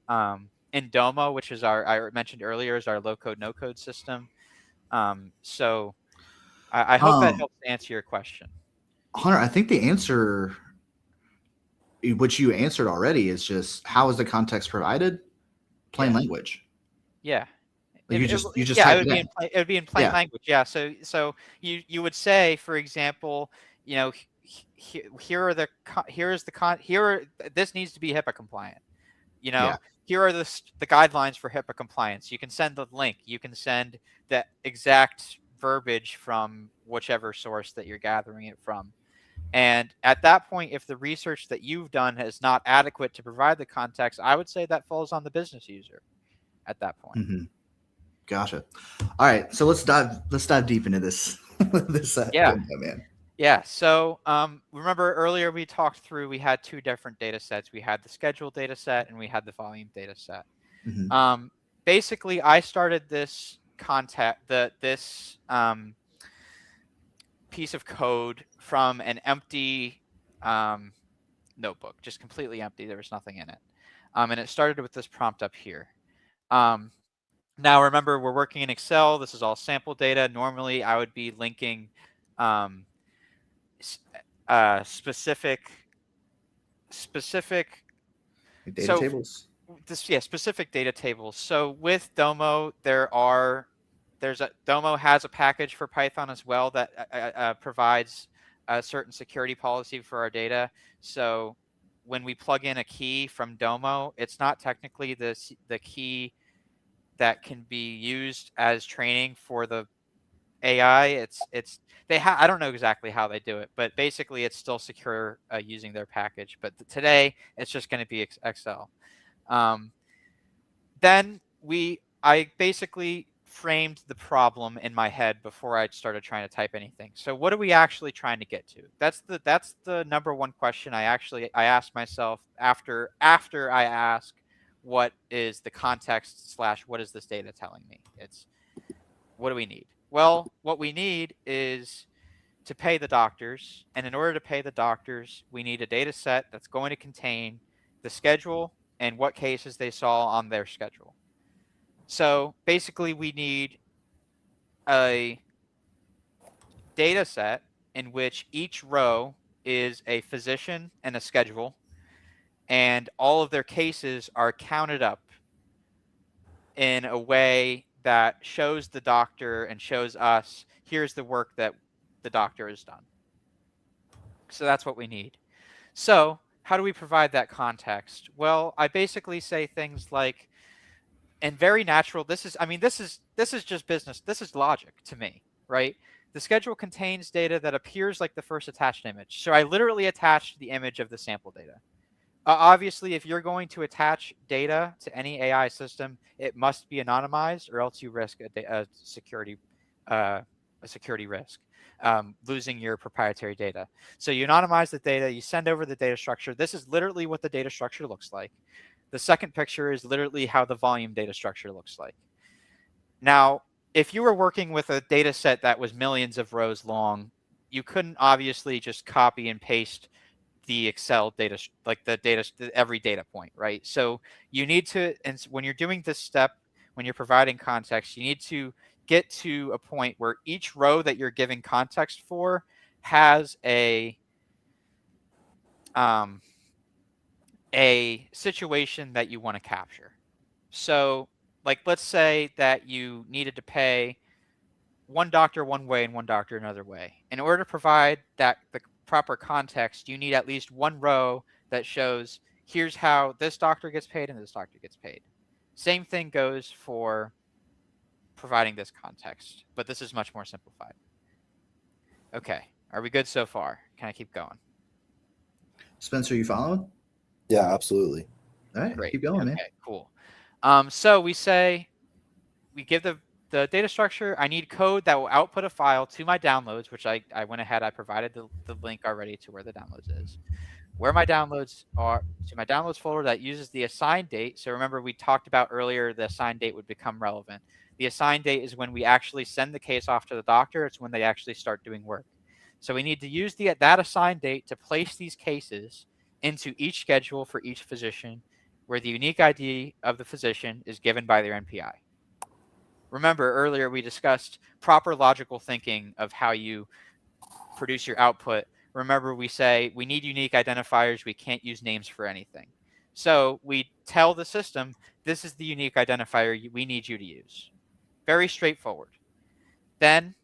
in Domo, which is I mentioned earlier, is our low code no code system. So I hope that helps answer your question. Hunter, I think the answer, which you answered already, is just how is the context provided? Plain language. Yeah. Like you just yeah, type it would be in plain language. Yeah. So you would say, for example, here are this needs to be HIPAA compliant. Here are the guidelines for HIPAA compliance. You can send the link. You can send the exact verbiage from whichever source that you're gathering it from. And at that point, if the research that you've done is not adequate to provide the context, I would say that falls on the business user at that point. Mm-hmm. Gotcha. All right, so let's dive deep into this Yeah. demo, man. Yeah. So remember earlier we talked through, we had two different data sets. We had the schedule data set and we had the volume data set. Mm-hmm. Basically, I started this piece of code from an empty notebook, just completely empty. There was nothing in it. And it started with this prompt up here. Now, remember, we're working in Excel. This is all sample data. Normally, I would be linking specific Data tables. Specific data tables. So with Domo, Domo has a package for Python as well that provides a certain security policy for our data. So when we plug in a key from Domo, it's not technically the key that can be used as training for the AI. I don't know exactly how they do it, but basically it's still secure using their package. But today it's just going to be Excel. Then I basically framed the problem in my head before I started trying to type anything. So what are we actually trying to get to? That's the number one question I asked myself after I ask what is the context / what is this data telling me? It's what do we need? Well, what we need is to pay the doctors, and in order to pay the doctors, we need a data set that's going to contain the schedule and what cases they saw on their schedule. So basically, we need a data set in which each row is a physician and a schedule, and all of their cases are counted up in a way that shows the doctor and shows us, here's the work that the doctor has done. So that's what we need. So how do we provide that context? Well, I basically say things like, and very natural, this is just business. This is logic to me, right? The schedule contains data that appears like the first attached image. So I literally attached the image of the sample data. Obviously, if you're going to attach data to any AI system, it must be anonymized, or else you risk a security risk, losing your proprietary data. So you anonymize the data, you send over the data structure. This is literally what the data structure looks like. The second picture is literally how the volume data structure looks like. Now, if you were working with a data set that was millions of rows long, you couldn't obviously just copy and paste the Excel data, like every data point, right? So you need to, and when you're doing this step, when you're providing context, you need to get to a point where each row that you're giving context for has a situation that you want to capture. So, like, let's say that you needed to pay one doctor one way and one doctor another way. In order to provide the proper context, you need at least one row that shows here's how this doctor gets paid and this doctor gets paid. Same thing goes for providing this context, but this is much more simplified. Okay, are we good so far? Can I keep going? Spencer, you following? Yeah, absolutely. All right, Great. keep going, man. Okay, cool. So we give the data structure. I need code that will output a file to my downloads, which I went ahead, I provided the link already to where the downloads is. Where my downloads are, to my downloads folder that uses the assigned date. So remember, we talked about earlier, the assigned date would become relevant. The assigned date is when we actually send the case off to the doctor. It's when they actually start doing work. So we need to use that assigned date to place these cases into each schedule for each physician, where the unique ID of the physician is given by their NPI. Remember, earlier we discussed proper logical thinking of how you produce your output. Remember, we say we need unique identifiers. We can't use names for anything. So we tell the system, this is the unique identifier we need you to use. Very straightforward. Then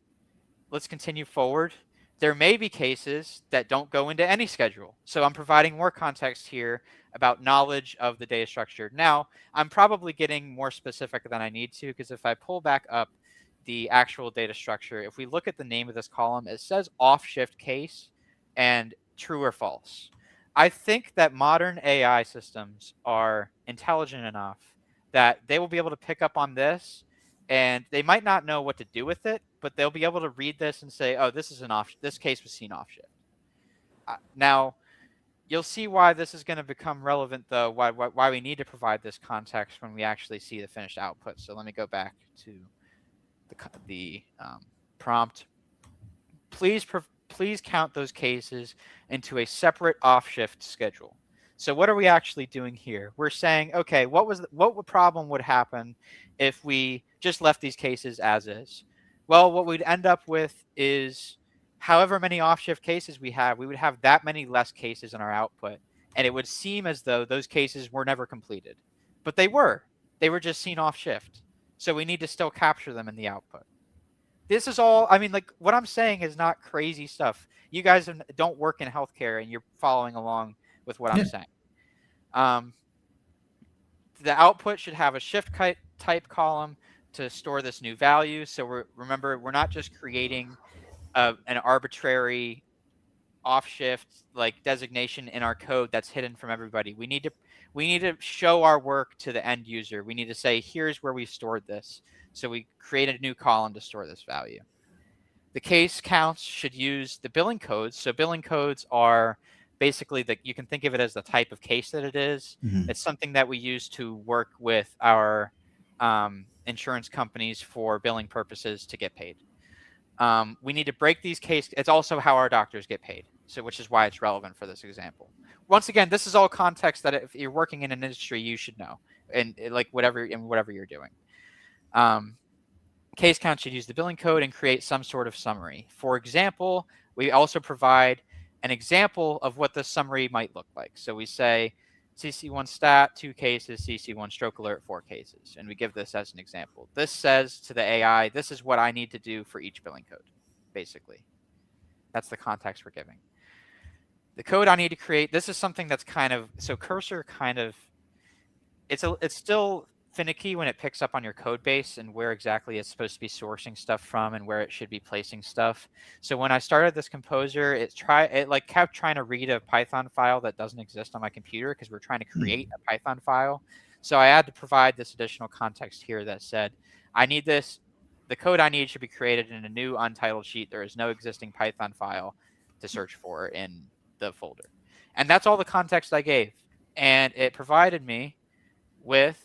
let's continue forward. There may be cases that don't go into any schedule. So I'm providing more context here about knowledge of the data structure. Now, I'm probably getting more specific than I need to, because if I pull back up the actual data structure, if we look at the name of this column, it says off shift case. and true or false. I think that modern AI systems are intelligent enough that they will be able to pick up on this, and they might not know what to do with it, but they'll be able to read this and say, "Oh, this is this case was seen off shift." Now, you'll see why this is going to become relevant, though. Why we need to provide this context when we actually see the finished output. So let me go back to the prompt. Please count those cases into a separate off-shift schedule. So what are we actually doing here? We're saying, okay, what problem would happen if we just left these cases as is? Well, what we'd end up with is however many off-shift cases we would have that many less cases in our output, and it would seem as though those cases were never completed. But they were. They were just seen off-shift. So we need to still capture them in the output. This is all, I mean, like, what I'm saying is not crazy stuff. You guys don't work in healthcare, and you're following along with what I'm saying. The output should have a shift type column to store this new value. So remember, we're not just creating an arbitrary off shift like designation in our code that's hidden from everybody. We need to show our work to the end user. We need to say, here's where we stored this. So we create a new column to store this value. The case counts should use the billing codes. So billing codes are basically you can think of it as the type of case that it is. Mm-hmm. It's something that we use to work with our insurance companies for billing purposes to get paid. We need to break these cases. It's also how our doctors get paid. So which is why it's relevant for this example. Once again, this is all context that if you're working in an industry, you should know, and like whatever you're doing. Case count should use the billing code and create some sort of summary. For example, we also provide an example of what the summary might look like. So we say CC1 stat, 2 cases, CC1 stroke alert, 4 cases. And we give this as an example. This says to the AI, this is what I need to do for each billing code, basically. That's the context we're giving. The code I need to create, this is something that's kind of, so Cursor kind of, it's still finicky when it picks up on your code base and where exactly it's supposed to be sourcing stuff from and where it should be placing stuff. So when I started this composer, it kept trying to read a Python file that doesn't exist on my computer because we're trying to create a Python file. So I had to provide this additional context here that said, I need this, the code I need should be created in a new untitled sheet. There is no existing Python file to search for in the folder. And that's all the context I gave. And it provided me with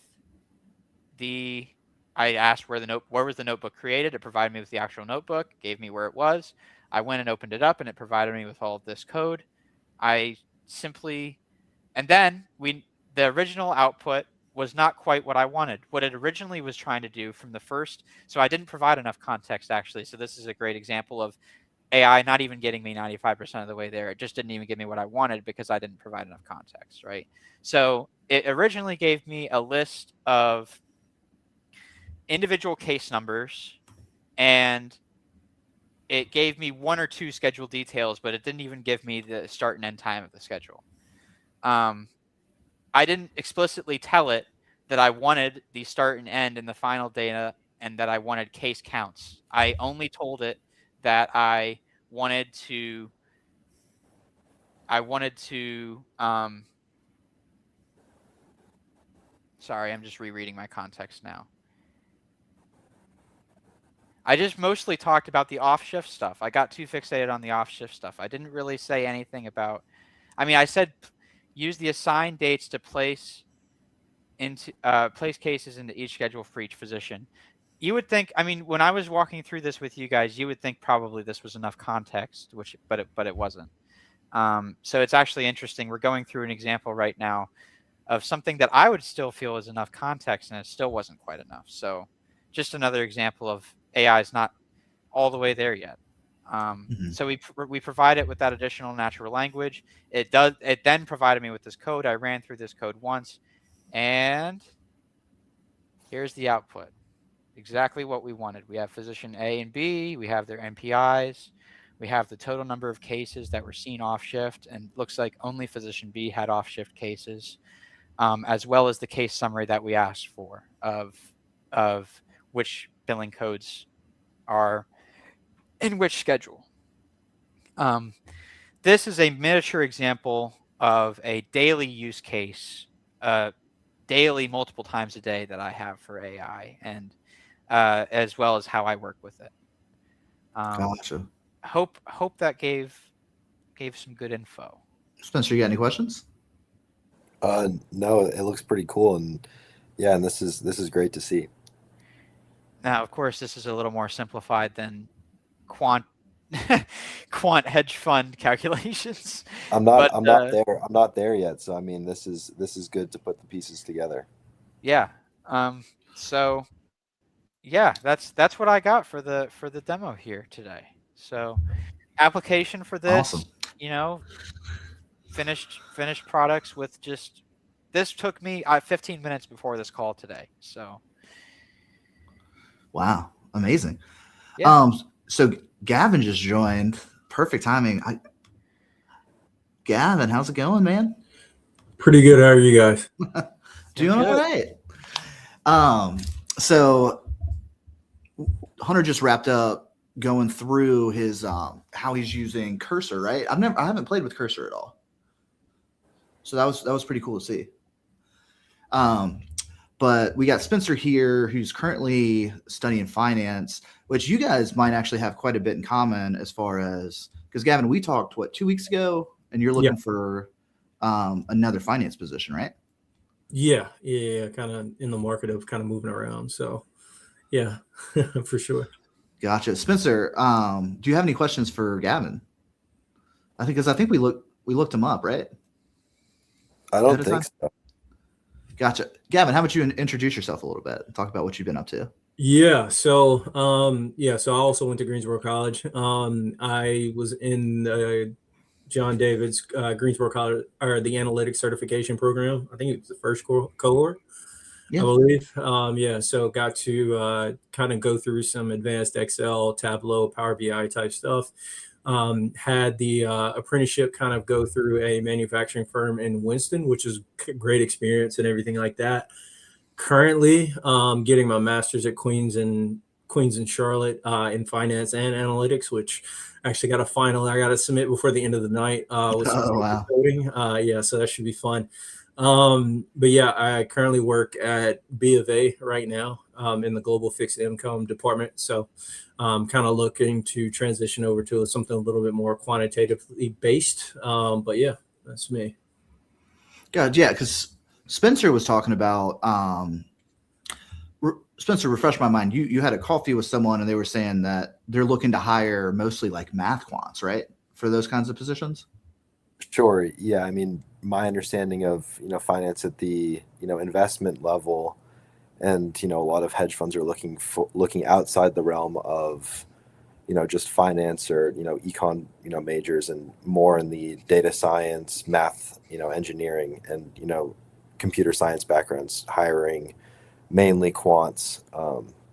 I asked where was the notebook created. It provided me with the actual notebook, gave me where it was. I went and opened it up, and it provided me with all of this code. And then the original output was not quite what I wanted. What it originally was trying to do from the first, so I didn't provide enough context actually. So this is a great example of AI not even getting me 95% of the way there. It just didn't even give me what I wanted because I didn't provide enough context, right? So it originally gave me a list of individual case numbers, and it gave me 1 or 2 schedule details, but it didn't even give me the start and end time of the schedule. I didn't explicitly tell it that I wanted the start and end in the final data and that I wanted case counts. I only told it that I wanted to sorry, I'm just rereading my context now. I just mostly talked about the off-shift stuff. I got too fixated on the off-shift stuff. I didn't really say anything about, I said use the assigned dates to place cases into each schedule for each physician. You would think, when I was walking through this with you guys, you would think probably this was enough context, but it wasn't. So it's actually interesting. We're going through an example right now of something that I would still feel is enough context, and it still wasn't quite enough. So just another example of AI is not all the way there yet. So we provide it with that additional natural language. It then provided me with this code. I ran through this code once, and here's the output. Exactly what we wanted. We have physician A and B. We have their MPIs. We have the total number of cases that were seen off shift, and looks like only physician B had off shift cases, as well as the case summary that we asked for of which billing codes are in which schedule. this is a miniature example of a daily use case, daily multiple times a day that I have for AI, and as well as how I work with it. Gotcha. Hope that gave some good info. Spencer, you got any questions? No, it looks pretty cool, and yeah, and this is great to see. Now, of course, this is a little more simplified than quant quant hedge fund calculations. I'm But not there. I'm not there yet. So I mean, this is good to put the pieces together. yeah. So yeah, that's what I got for the demo here today. So application for Awesome. this, finished products with just this took me 15 minutes before this call today. So Wow, amazing. yeah. So Gavin just joined. Perfect timing. Gavin, how's it going, man? Pretty good. How are you guys? Doing all right. So Hunter just wrapped up going through his how he's using Cursor, right? I haven't played with Cursor at all. So that was pretty cool to see. But we got Spencer here, who's currently studying finance, which you guys might actually have quite a bit in common as far as, because Gavin, we talked 2 weeks ago, and you're looking for another finance position, right? Yeah, kind of in the market of kind of moving around. So yeah, for sure. Gotcha. Spencer, do you have any questions for Gavin? I think we looked him up, right? I don't think so. Gotcha. Gavin, how about you introduce yourself a little bit and talk about what you've been up to? Yeah. So so I also went to Greensboro College. I was in John David's Greensboro College, or the analytics certification program. I think it was the first cohort, I believe. So got to kind of go through some advanced Excel, Tableau, Power BI type stuff. Had the apprenticeship kind of go through a manufacturing firm in Winston, which is great experience and everything like that. Currently, getting my master's at Queens and Charlotte in finance and analytics, which actually got a final I got to submit before the end of the night with some coding. So that should be fun. But yeah, I currently work at B of A right now in the global fixed income department. So kind of looking to transition over to something a little bit more quantitatively based. But yeah, that's me. God, yeah, because Spencer was talking about Spencer, refresh my mind. You had a coffee with someone and they were saying that they're looking to hire mostly like math quants, right? For those kinds of positions? Sure. Yeah. I mean, my understanding of, finance at the, investment level, and, a lot of hedge funds are looking outside the realm of, just finance or, econ, majors, and more in the data science, math, engineering, and, computer science backgrounds, hiring mainly quants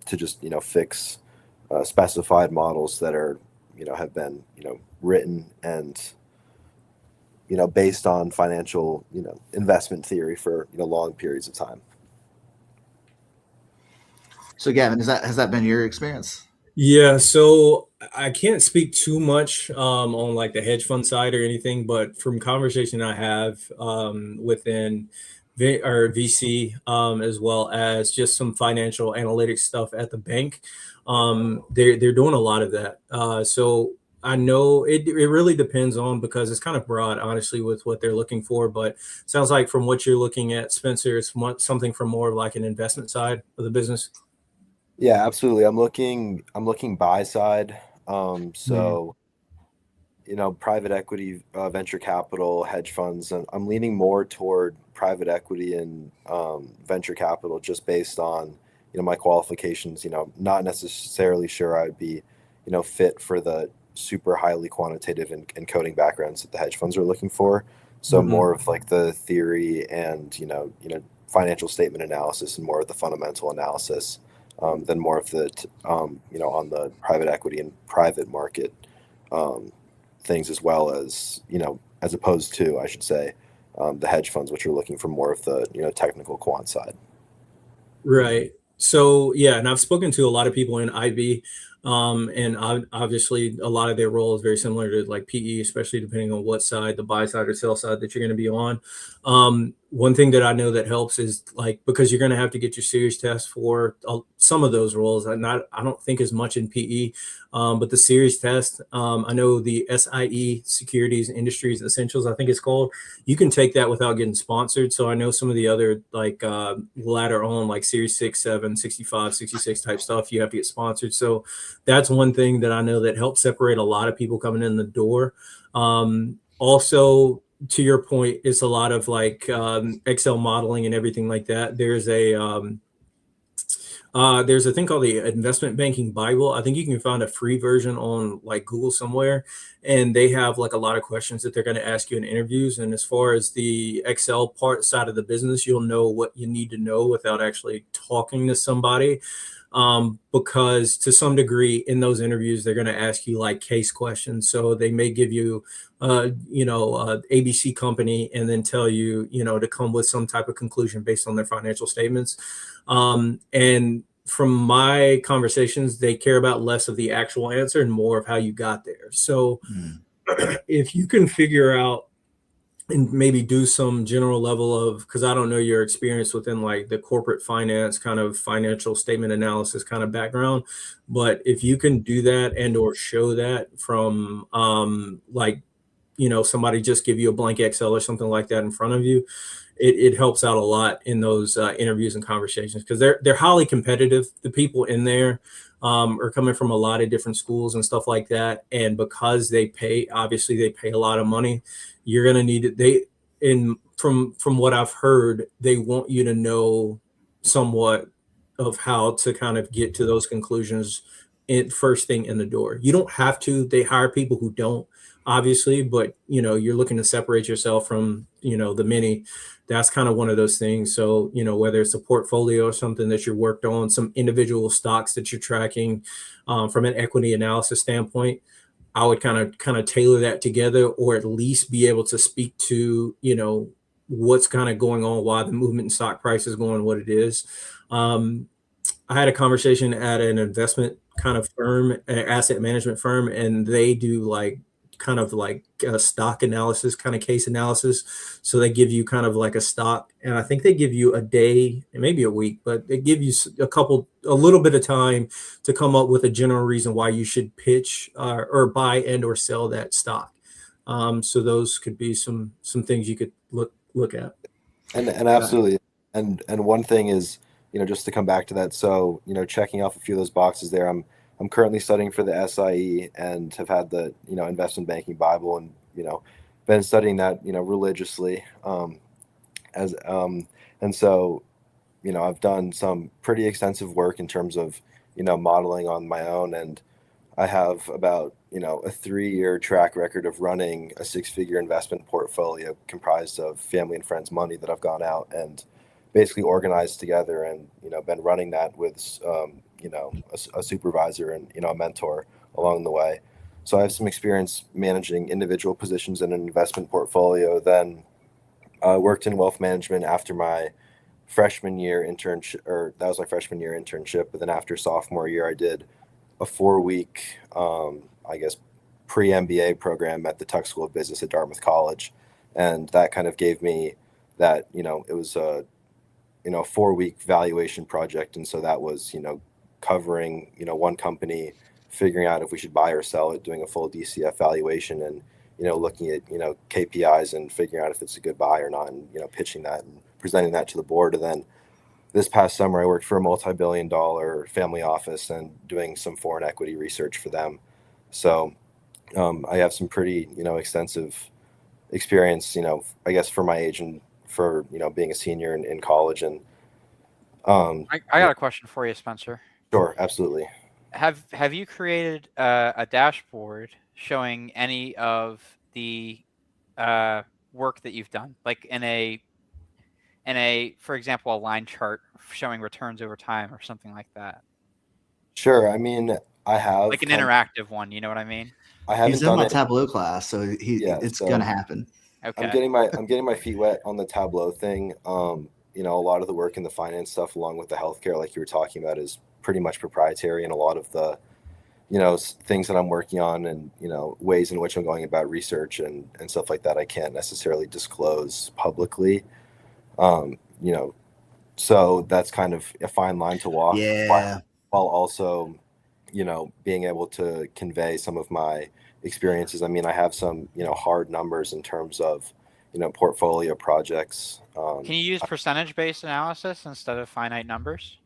to just, fix specified models that are, have been, written and, based on financial, investment theory for, long periods of time. So Gavin, has that been your experience? Yeah, so I can't speak too much on like the hedge fund side or anything, but from conversation I have within VC as well as just some financial analytics stuff at the bank, they're doing a lot of that. So I know it really depends on, because it's kind of broad, honestly, with what they're looking for. But sounds like from what you're looking at, Spencer, it's something from more of like an investment side of the business. Yeah, absolutely. I'm looking buy side. Private equity, venture capital, hedge funds. And I'm leaning more toward private equity and venture capital, just based on, my qualifications. Not necessarily sure I'd be, fit for the super highly quantitative and coding backgrounds that the hedge funds are looking for. So more of like the theory and, financial statement analysis, and more of the fundamental analysis. Than more of the, on the private equity and private market things, as well as, as opposed to, I should say, the hedge funds, which are looking for more of the, technical quant side. Right. So yeah, and I've spoken to a lot of people in IB And obviously a lot of their role is very similar to like PE, especially depending on what side, the buy side or sell side that you're going to be on. One thing that I know that helps is like, because you're going to have to get your series test for some of those roles. I don't think as much in PE, but the series test, I know the SIE, Securities Industries Essentials, I think it's called. You can take that without getting sponsored. So I know some of the other like latter on like Series 6, 7, 65, 66 type stuff, you have to get sponsored. So that's one thing that I know that helps separate a lot of people coming in the door. Also, to your point, it's a lot of like Excel modeling and everything like that. There's a thing called the Investment Banking Bible. I think you can find a free version on like Google somewhere, and they have like a lot of questions that they're going to ask you in interviews. And as far as the Excel part side of the business, you'll know what you need to know without actually talking to somebody. Because to some degree in those interviews, they're going to ask you like case questions. So they may give you, ABC company and then tell you, to come with some type of conclusion based on their financial statements. And from my conversations, they care about less of the actual answer and more of how you got there. So if you can figure out and maybe do some general level of, because I don't know your experience within like the corporate finance kind of financial statement analysis kind of background, but if you can do that and or show that from somebody just give you a blank Excel or something like that in front of you, it helps out a lot in those interviews and conversations, because they're highly competitive. The people in there are coming from a lot of different schools and stuff like that, and because they pay a lot of money, you're gonna need it. From what I've heard, they want you to know somewhat of how to kind of get to those conclusions first thing in the door. You don't have to. They hire people who don't, obviously, but you're looking to separate yourself from the many. That's kind of one of those things. So whether it's a portfolio or something that you worked on, some individual stocks that you're tracking, from an equity analysis standpoint, I would kind of tailor that together, or at least be able to speak to what's kind of going on, why the movement in stock price is going what it is. I had a conversation at an investment kind of firm, an asset management firm, and they do like kind of like a stock analysis, kind of case analysis. So they give you kind of like a stock, and I think they give you a day, maybe a week, but they give you a little bit of time to come up with a general reason why you should pitch or buy and or sell that stock. So those could be some things you could look at. And absolutely. And one thing is, just to come back to that. So, checking off a few of those boxes there, I'm currently studying for the SIE and have had the, investment banking Bible, and, been studying that, religiously. And so, I've done some pretty extensive work in terms of, modeling on my own. And I have about, a 3-year track record of running a 6-figure investment portfolio comprised of family and friends' money that I've gone out and basically organized together, and been running that with a supervisor and a mentor along the way. So I have some experience managing individual positions in an investment portfolio. Then worked in wealth management after my freshman year internship, or that was my freshman year internship. But then after sophomore year, I did a 4-week, pre-MBA program at the Tuck School of Business at Dartmouth College, and that kind of gave me that. It was a 4-week valuation project, and so that was covering one company, figuring out if we should buy or sell it, doing a full DCF valuation, and looking at KPIs and figuring out if it's a good buy or not, and pitching that and presenting that to the board. And then this past summer, I worked for a multi-billion-dollar family office and doing some foreign equity research for them. So I have some pretty extensive experience, I guess for my age and for being a senior in college. And I got a question for you, Spencer. Sure, absolutely. Have you created a dashboard showing any of the work that you've done, like in a for example, a line chart showing returns over time or something like that? Sure. I mean, I have like an interactive one. You know what I mean? I haven't He's in done my it. Tableau class, so it's gonna happen. Okay. I'm getting my feet wet on the Tableau thing. A lot of the work in the finance stuff, along with the healthcare, like you were talking about, is pretty much proprietary, and a lot of the things that I'm working on, and ways in which I'm going about research and stuff like that I can't necessarily disclose publicly. um, you know so that's kind of a fine line to walk, Yeah. while also being able to convey some of my experiences. I mean, I have some hard numbers in terms of portfolio projects. Can you use percentage-based analysis instead of finite numbers?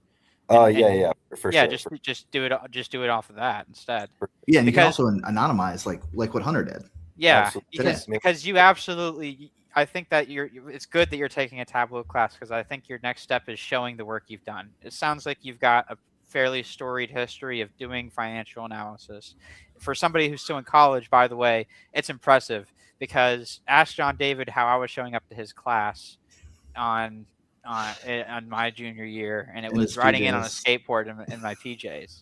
Yeah, for Yeah, sure. just do it off of that instead. Yeah, and you can Because also anonymize like what Hunter did. yeah, Absolutely. because you absolutely, I think that it's good that you're taking a Tableau class, because I think your next step is showing the work you've done. It sounds like you've got a fairly storied history of doing financial analysis. For somebody who's still in college, by the way, it's impressive, because ask John David how I was showing up to his class on my junior year, and it In was his riding in on a PJs. skateboard in my PJs.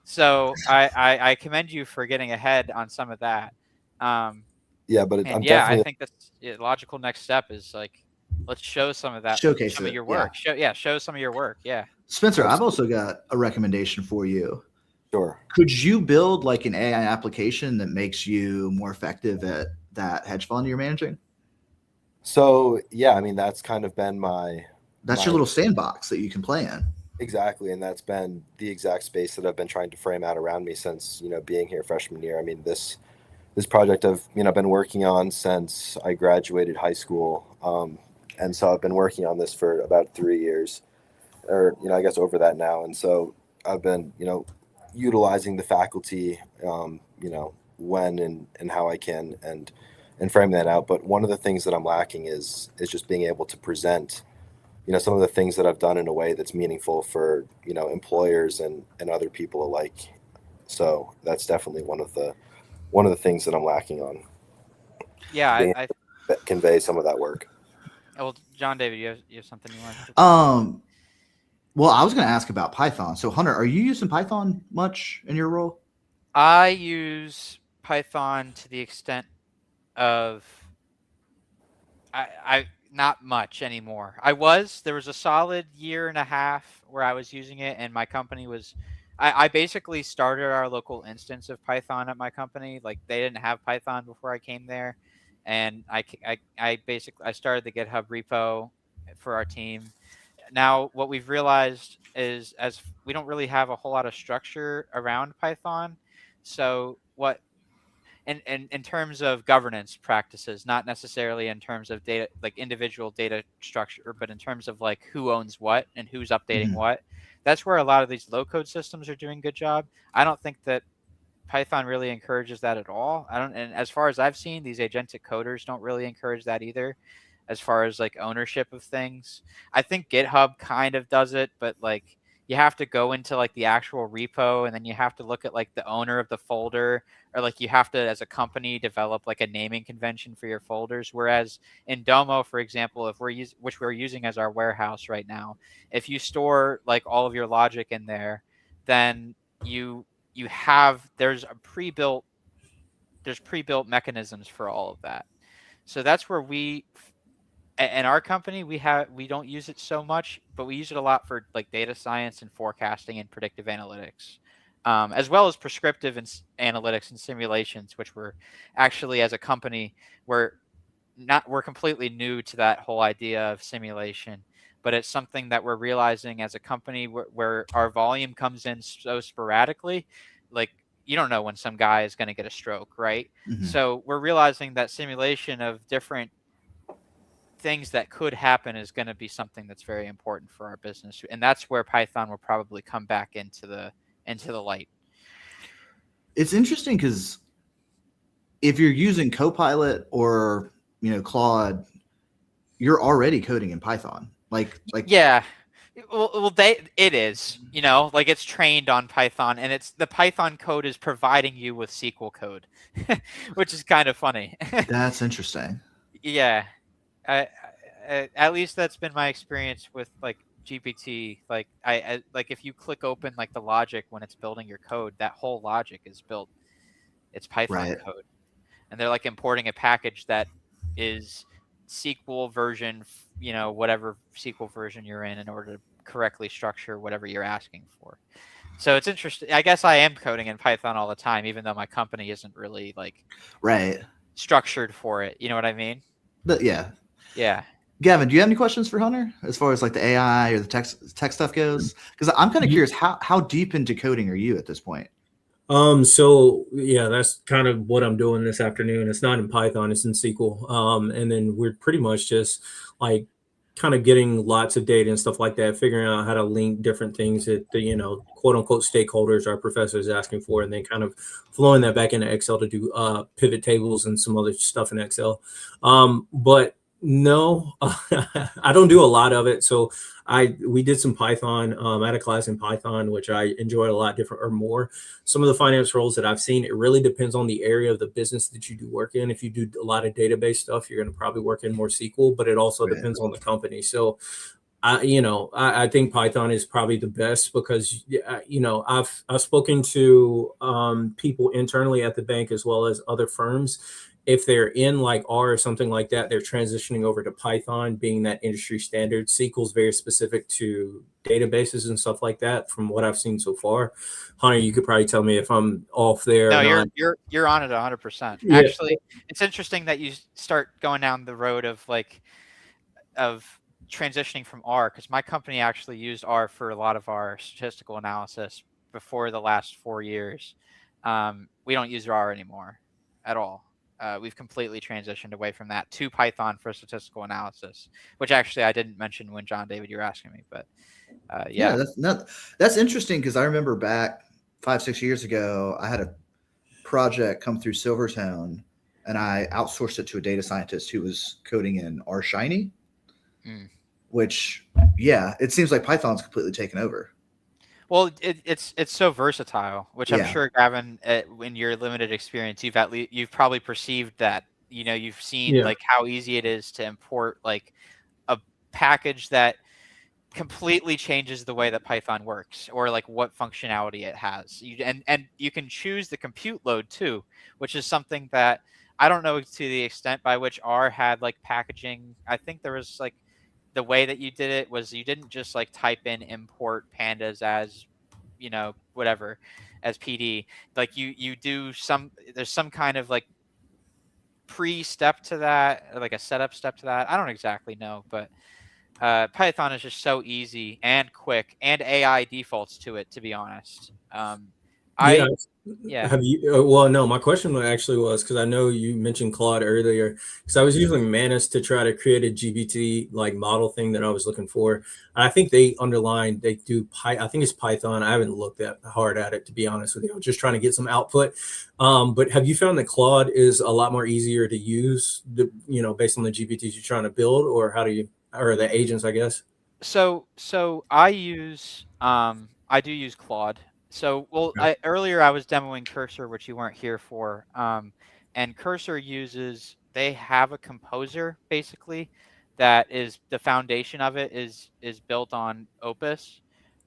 So I commend you for getting ahead on some of that. Yeah, but And I'm yeah, I definitely. think that's a logical next step is like, let's show some of that, Showcase some of it, your yeah. work. Show some of your work. Yeah. Spencer, I've Absolutely. also got a recommendation for you. Sure. Could you build like an AI application that makes you more effective at that hedge fund you're managing? So yeah, I mean, that's kind of been my That's your little sandbox that you can play in. exactly, and that's been the exact space that I've been trying to frame out around me since being here freshman year. I mean, this project I've been working on since I graduated high school, and so I've been working on this for about 3 years, or I guess over that now. And so I've been utilizing the faculty, when and how I can, and frame that out. But one of the things that I'm lacking is just being able to present some of the things that I've done in a way that's meaningful for employers and other people alike. So that's definitely one of the things that I'm lacking on, Yeah. being able to convey some of that work. Well, John David, you have something you wanted to Well, I was going to ask about Python. So Hunter, are you using Python much in your role? I use Python to the extent of I not much anymore. There was a solid year and a half where I was using it, and my company was I basically started our local instance of Python at my company. Like, they didn't have Python before I came there, and I basically I started the GitHub repo for our team. Now, what we've realized is, as we don't really have a whole lot of structure around Python, so what in terms of governance practices, not necessarily in terms of data, like individual data structure, but in terms of like who owns what and who's updating what. That's where a lot of these low code systems are doing a good job. I don't think that Python really encourages that at all. And as far as I've seen, these agentic coders don't really encourage that either, as far as like ownership of things. I think GitHub kind of does it, but like, you have to go into like the actual repo, and then you have to look at like the owner of the folder, or like you have to, as a company, develop like a naming convention for your folders. Whereas in Domo, for example, which we're using as our warehouse right now, if you store like all of your logic in there, then you have there's pre-built mechanisms for all of that. So that's where in our company, we don't use it so much, but we use it a lot for like data science and forecasting and predictive analytics, as well as prescriptive analytics and simulations, which we're actually, as a company, we're completely new to that whole idea of simulation. But it's something that we're realizing as a company, where our volume comes in so sporadically. Like, you don't know when some guy is going to get a stroke, right? So we're realizing that simulation of different things that could happen is going to be something that's very important for our business, and that's where Python will probably come back into the light. It's interesting because if you're using Copilot or Claude, you're already coding in Python. Like Yeah. Well, it is, like, it's trained on Python, and the Python code is providing you with SQL code, which is kind of funny. That's interesting. Yeah. At least that's been my experience with like GPT. Like, like, if you click open like the logic when it's building your code, that whole logic is built. It's Python code, and they're like importing a package that is SQL version, whatever SQL version you're in order to correctly structure whatever you're asking for. So it's interesting. I guess I am coding in Python all the time, even though my company isn't really like Right. structured for it. You know what I mean? But yeah. Yeah. Gavin, do you have any questions for Hunter as far as like the AI or the tech stuff goes? Because I'm kind of curious, how deep into coding are you at this point? So yeah, that's kind of what I'm doing this afternoon. It's not in Python, it's in SQL. And then we're pretty much just like kind of getting lots of data and stuff like that, figuring out how to link different things that the, quote unquote stakeholders our professor is asking for, and then kind of flowing that back into Excel to do pivot tables and some other stuff in Excel. But no, I don't do a lot of it. So we did some Python. I had a class in Python, which I enjoyed a lot different or more. Some of the finance roles that I've seen, it really depends on the area of the business that you do work in. If you do a lot of database stuff, you're going to probably work in more SQL, but it also depends on the company. So I think Python is probably the best because, I've spoken to people internally at the bank as well as other firms. If they're in like R or something like that, they're transitioning over to Python, being that industry standard. SQL is very specific to databases and stuff like that from what I've seen so far. Hunter, you could probably tell me if I'm off there. No, or not. you're on it 100%. Yeah. Actually, it's interesting that you start going down the road of transitioning from R, because my company actually used R for a lot of our statistical analysis before the last 4 years. We don't use R anymore at all. We've completely transitioned away from that to Python for statistical analysis, which actually I didn't mention when John David, you were asking me, but yeah. That's interesting because I remember back 5-6 years ago, I had a project come through Silvertone and I outsourced it to a data scientist who was coding in R Shiny, which, yeah, it seems like Python's completely taken over. Well, it's so versatile, which I'm sure, Gavin, in your limited experience, you've probably perceived that. You've seen like how easy it is to import like a package that completely changes the way that Python works, or like what functionality it has. And you can choose the compute load too, which is something that I don't know to the extent by which R had like packaging. I think there was like the way that you did it was you didn't just like type in import pandas as whatever as PD. Like you do there's some kind of like pre-step to that, or like a setup step to that. I don't exactly know, but Python is just so easy and quick, and AI defaults to it, to be honest. Have you? Well, no. My question actually was because I know you mentioned Claude earlier. Because I was using Manus to try to create a GPT like model thing that I was looking for. And I think they do. I think it's Python. I haven't looked that hard at it, to be honest with you. I'm just trying to get some output. But have you found that Claude is a lot more easier to use? Based on the GPTs you're trying to build, or or the agents, I guess. So I do use Claude. So, earlier I was demoing Cursor, which you weren't here for. And Cursor they have a composer basically that is the foundation of it is built on Opus,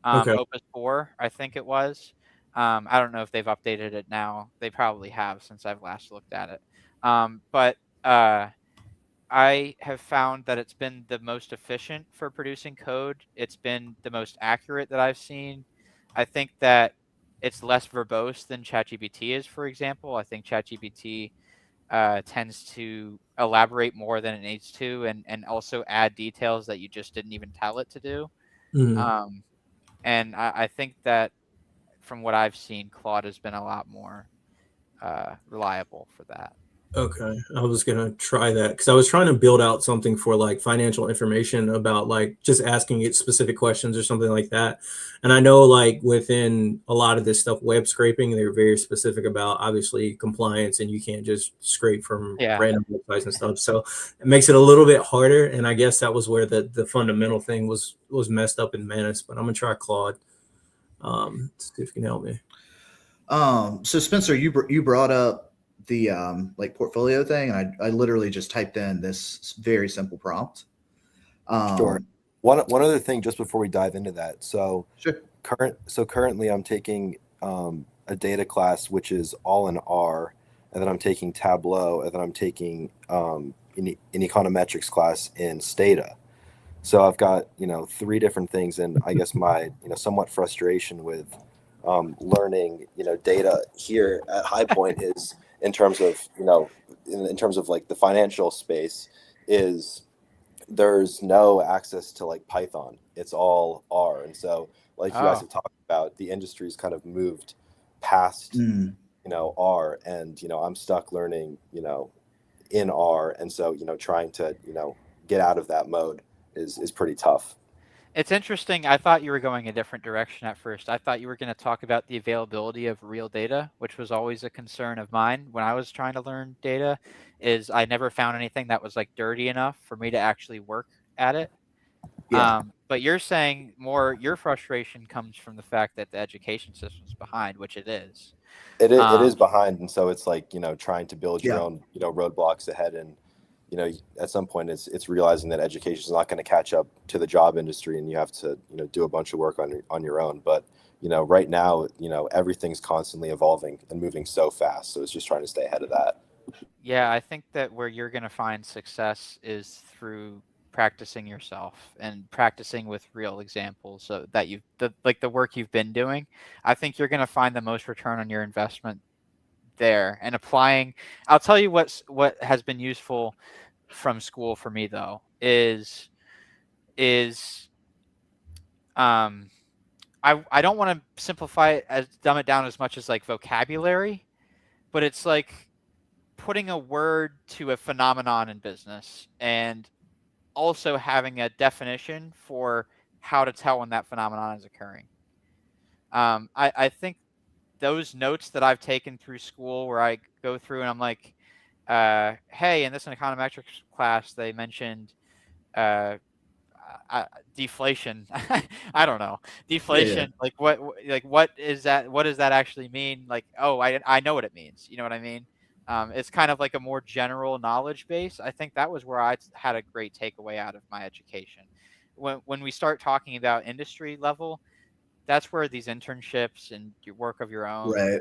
Opus 4, I think it was. I don't know if they've updated it now. They probably have since I've last looked at it. But I have found that it's been the most efficient for producing code. It's been the most accurate that I've seen. I think that it's less verbose than ChatGPT is, for example. I think ChatGPT tends to elaborate more than it needs to, and also add details that you just didn't even tell it to do. And I think that from what I've seen, Claude has been a lot more reliable for that. Okay, I was gonna try that because I was trying to build out something for like financial information about like just asking it specific questions or something like that. And I know like within a lot of this stuff, web scraping, they're very specific about obviously compliance, and you can't just scrape from random websites and stuff. So it makes it a little bit harder. And I guess that was where the fundamental thing was messed up in Manus. But I'm gonna try Claude. See if you can help me. So Spencer, you brought up the like portfolio thing, and I literally just typed in this very simple prompt. Sure. One other thing just before we dive into that. So currently I'm taking a data class which is all in R, and then I'm taking Tableau, and then I'm taking an econometrics class in Stata. So I've got 3 different things, and I guess my somewhat frustration with learning, data here at High Point is in terms of, in terms of like the financial space is there's no access to like Python. It's all R. And so like you guys Oh, have talked about, the industry's kind of moved past, Mm. R, and, I'm stuck learning, in R. And so, trying to, get out of that mode is pretty tough. it's interesting. I thought you were going a different direction at first. I thought you were going to talk about the availability of real data, which was always a concern of mine when I was trying to learn data, is I never found anything that was like dirty enough for me to actually work at it. Yeah. But you're saying more your frustration comes from the fact that the education system's behind, which it is. It is Um, behind. And so it's like, trying to build your Yeah. own, roadblocks ahead. And, at some point it's realizing that education is not going to catch up to the job industry, and you have to, do a bunch of work on your own. But, right now, everything's constantly evolving and moving so fast. So it's just trying to stay ahead of that. yeah, I think that where you're going to find success is through practicing yourself and practicing with real examples so that like the work you've been doing. I think you're going to find the most return on your investment there and applying. I'll tell you what has been useful from school for me though is um I don't want to simplify it as dumb it down as much as like vocabulary, but it's like putting a word to a phenomenon in business and also having a definition for how to tell when that phenomenon is occurring. I think those notes that I've taken through school where I go through and I'm like, hey, in this econometrics class, they mentioned uh, deflation. I don't know. Yeah. Deflation, like what is that? What does that actually mean? Like, oh, I know what it means. You know what I mean? It's kind of like a more general knowledge base. I think that was where I had a great takeaway out of my education. When we start talking about industry level, that's where these internships and your work of your own, Right.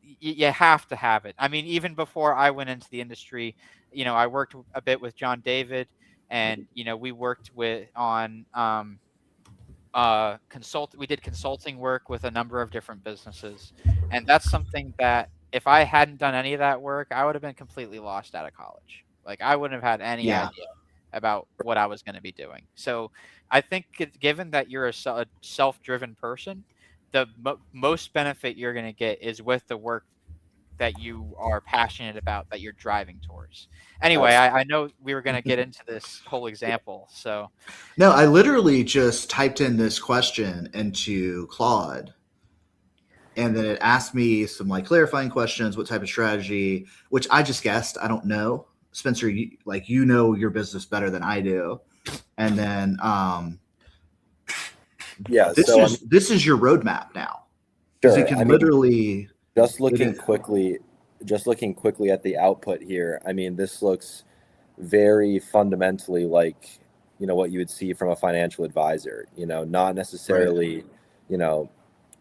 you have to have it. I mean, even before I went into the industry, I worked a bit with John David, and we worked on we did consulting work with a number of different businesses, and that's something that if I hadn't done any of that work, I would have been completely lost out of college. Like I wouldn't have had any Yeah. idea about what I was going to be doing. So I think given that you're a self-driven person, the most benefit you're going to get is with the work that you are passionate about, that you're driving towards. Anyway, Absolutely. I know we were going to get into this whole example. So No, I literally just typed in this question into Claude, and then it asked me some like clarifying questions, what type of strategy, which I just guessed. I don't know. Spencer, you know your business better than I do. And then Yeah. this So is this is your roadmap now. Because it sure. can I mean, literally just it looking is quickly, just looking quickly at the output here. I mean, this looks very fundamentally like, what you would see from a financial advisor, not right. necessarily, you know,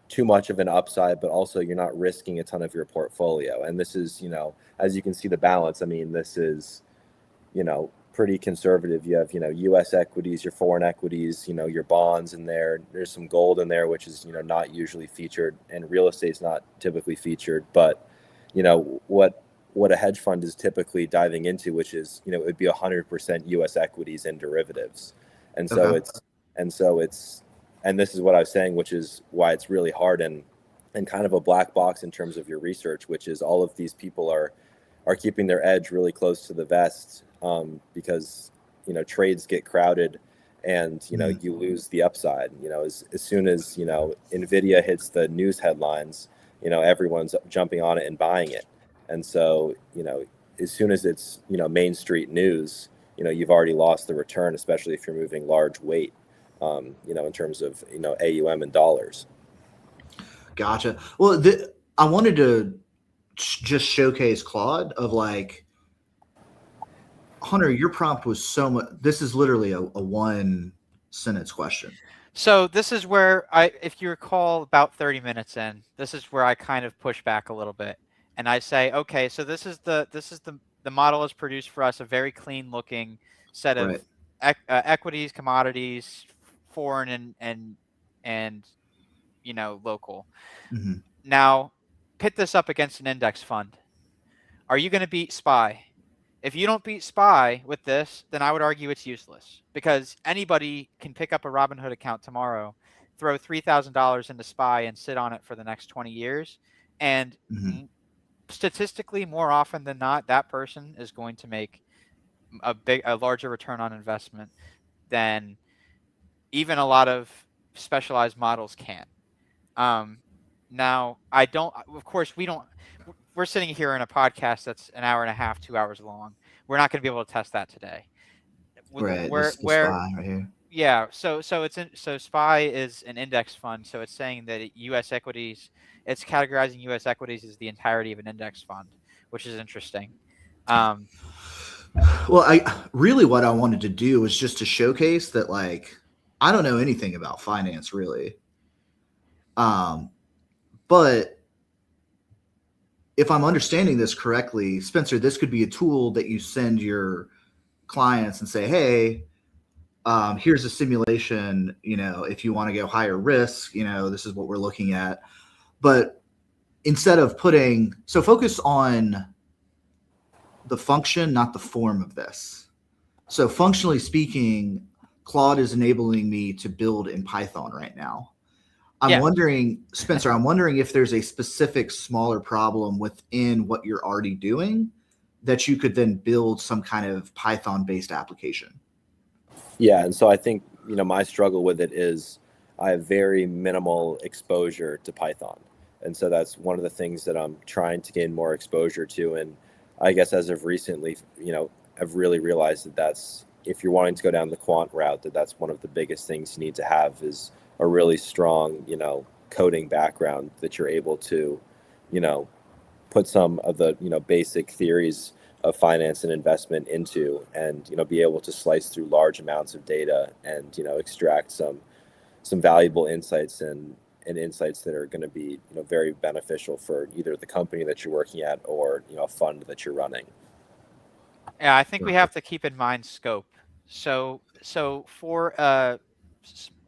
too much of an upside, but also you're not risking a ton of your portfolio. And this is, as you can see the balance, I mean, this is, pretty conservative. You have, US equities, your foreign equities, your bonds in there. There's some gold in there, which is, not usually featured, and real estate's not typically featured. But, what a hedge fund is typically diving into, which is, it would be 100% US equities and derivatives. And so Okay. and this is what I was saying, which is why it's really hard and kind of a black box in terms of your research, which is all of these people are keeping their edge really close to the vest, because trades get crowded, and Mhm. you lose the upside. As soon as Nvidia hits the news headlines, everyone's jumping on it and buying it. And so as soon as it's Main Street news, you've already lost the return, especially if you're moving large weight, in terms of AUM and dollars. Gotcha. Well, I wanted to just showcase Claude of like Hunter, your prompt was so much. This is literally a one sentence question. So this is where if you recall, about 30 minutes in, this is where I kind of push back a little bit, and I say, okay, so the model is produced for us a very clean looking set of Right. equities, commodities, foreign and local. Mhm. Now, pit this up against an index fund. Are you going to beat SPY? If you don't beat SPY with this, then I would argue it's useless, because anybody can pick up a Robinhood account tomorrow, throw $3,000 into SPY and sit on it for the next 20 years. And Mhm. statistically, more often than not, that person is going to make a larger return on investment than even a lot of specialized models can. Now, I don't, of course, we're sitting here in a podcast that's an hour and a half, 2 hours long. We're not going to be able to test that today. Right. Where, This is the where, SPY right here. yeah. So SPY is an index fund. So it's saying that U.S. equities, it's categorizing U.S. equities as the entirety of an index fund, which is interesting. Well, what I wanted to do was just to showcase that, like, I don't know anything about finance really. But if I'm understanding this correctly, Spencer, this could be a tool that you send your clients and say, hey, here's a simulation, if you want to go higher risk, this is what we're looking at. But instead of focus on the function, not the form of this. So functionally speaking, Claude is enabling me to build in Python right now. I'm wondering, Spencer, if there's a specific smaller problem within what you're already doing that you could then build some kind of Python-based application. Yeah, and so I think, my struggle with it is I have very minimal exposure to Python. And so that's one of the things that I'm trying to gain more exposure to. And I guess as of recently, I've really realized that that's, if you're wanting to go down the quant route, that's one of the biggest things you need to have is a really strong, coding background that you're able to, put some of the, basic theories of finance and investment into, and, be able to slice through large amounts of data and, extract some valuable insights and insights that are going to be, very beneficial for either the company that you're working at or, a fund that you're running. Yeah, I think we have to keep in mind scope. So for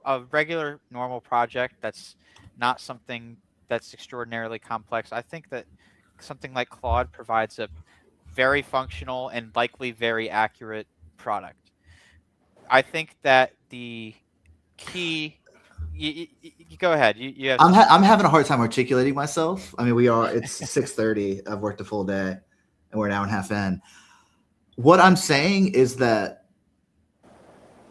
a regular normal project that's not something that's extraordinarily complex, I think that something like Claude provides a very functional and likely very accurate product. I think that the key, you go ahead. You have. I'm having a hard time articulating myself. I mean, it's 6:30. I've worked a full day and we're an hour and a half in. What I'm saying is that,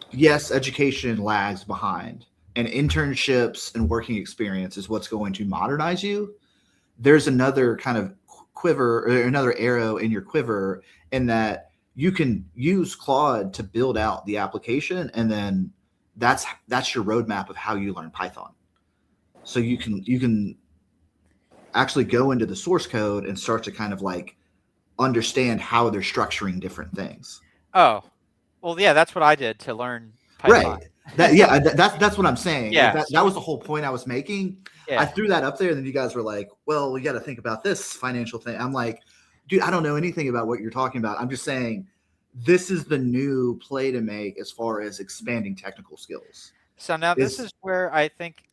yes, education lags behind, and internships and working experience is what's going to modernize you. There's another kind of quiver, or another arrow in your quiver, in that you can use Claude to build out the application, and then that's your roadmap of how you learn Python. So you can actually go into the source code and start to kind of like understand how they're structuring different things. Oh, well, yeah, that's what I did to learn Python. Right. That's what I'm saying. Yeah, Like that was the whole point I was making. Yeah. I threw that up there, and then you guys were like, well, we got to think about this financial thing. I'm like, dude, I don't know anything about what you're talking about. I'm just saying this is the new play to make as far as expanding technical skills. So now this is where I think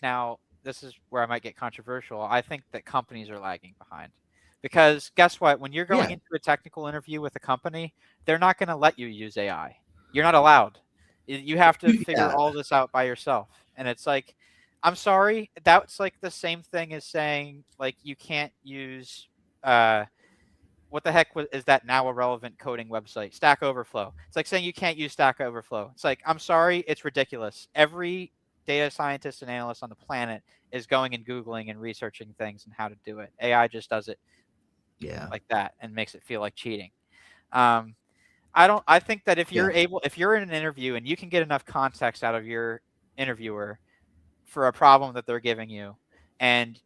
now this is where I might get controversial. I think that companies are lagging behind. Because guess what? When you're going into a technical interview with a company, they're not going to let you use AI. You're not allowed. You have to figure all this out by yourself. And it's like, I'm sorry, that's like the same thing as saying, like, you can't use, what the heck is that now irrelevant coding website? Stack Overflow. It's like saying you can't use Stack Overflow. It's like, I'm sorry, it's ridiculous. Every data scientist and analyst on the planet is going and Googling and researching things and how to do it. AI just does it like that and makes it feel like cheating. I think that if you're in an interview and you can get enough context out of your interviewer for a problem that they're giving you, and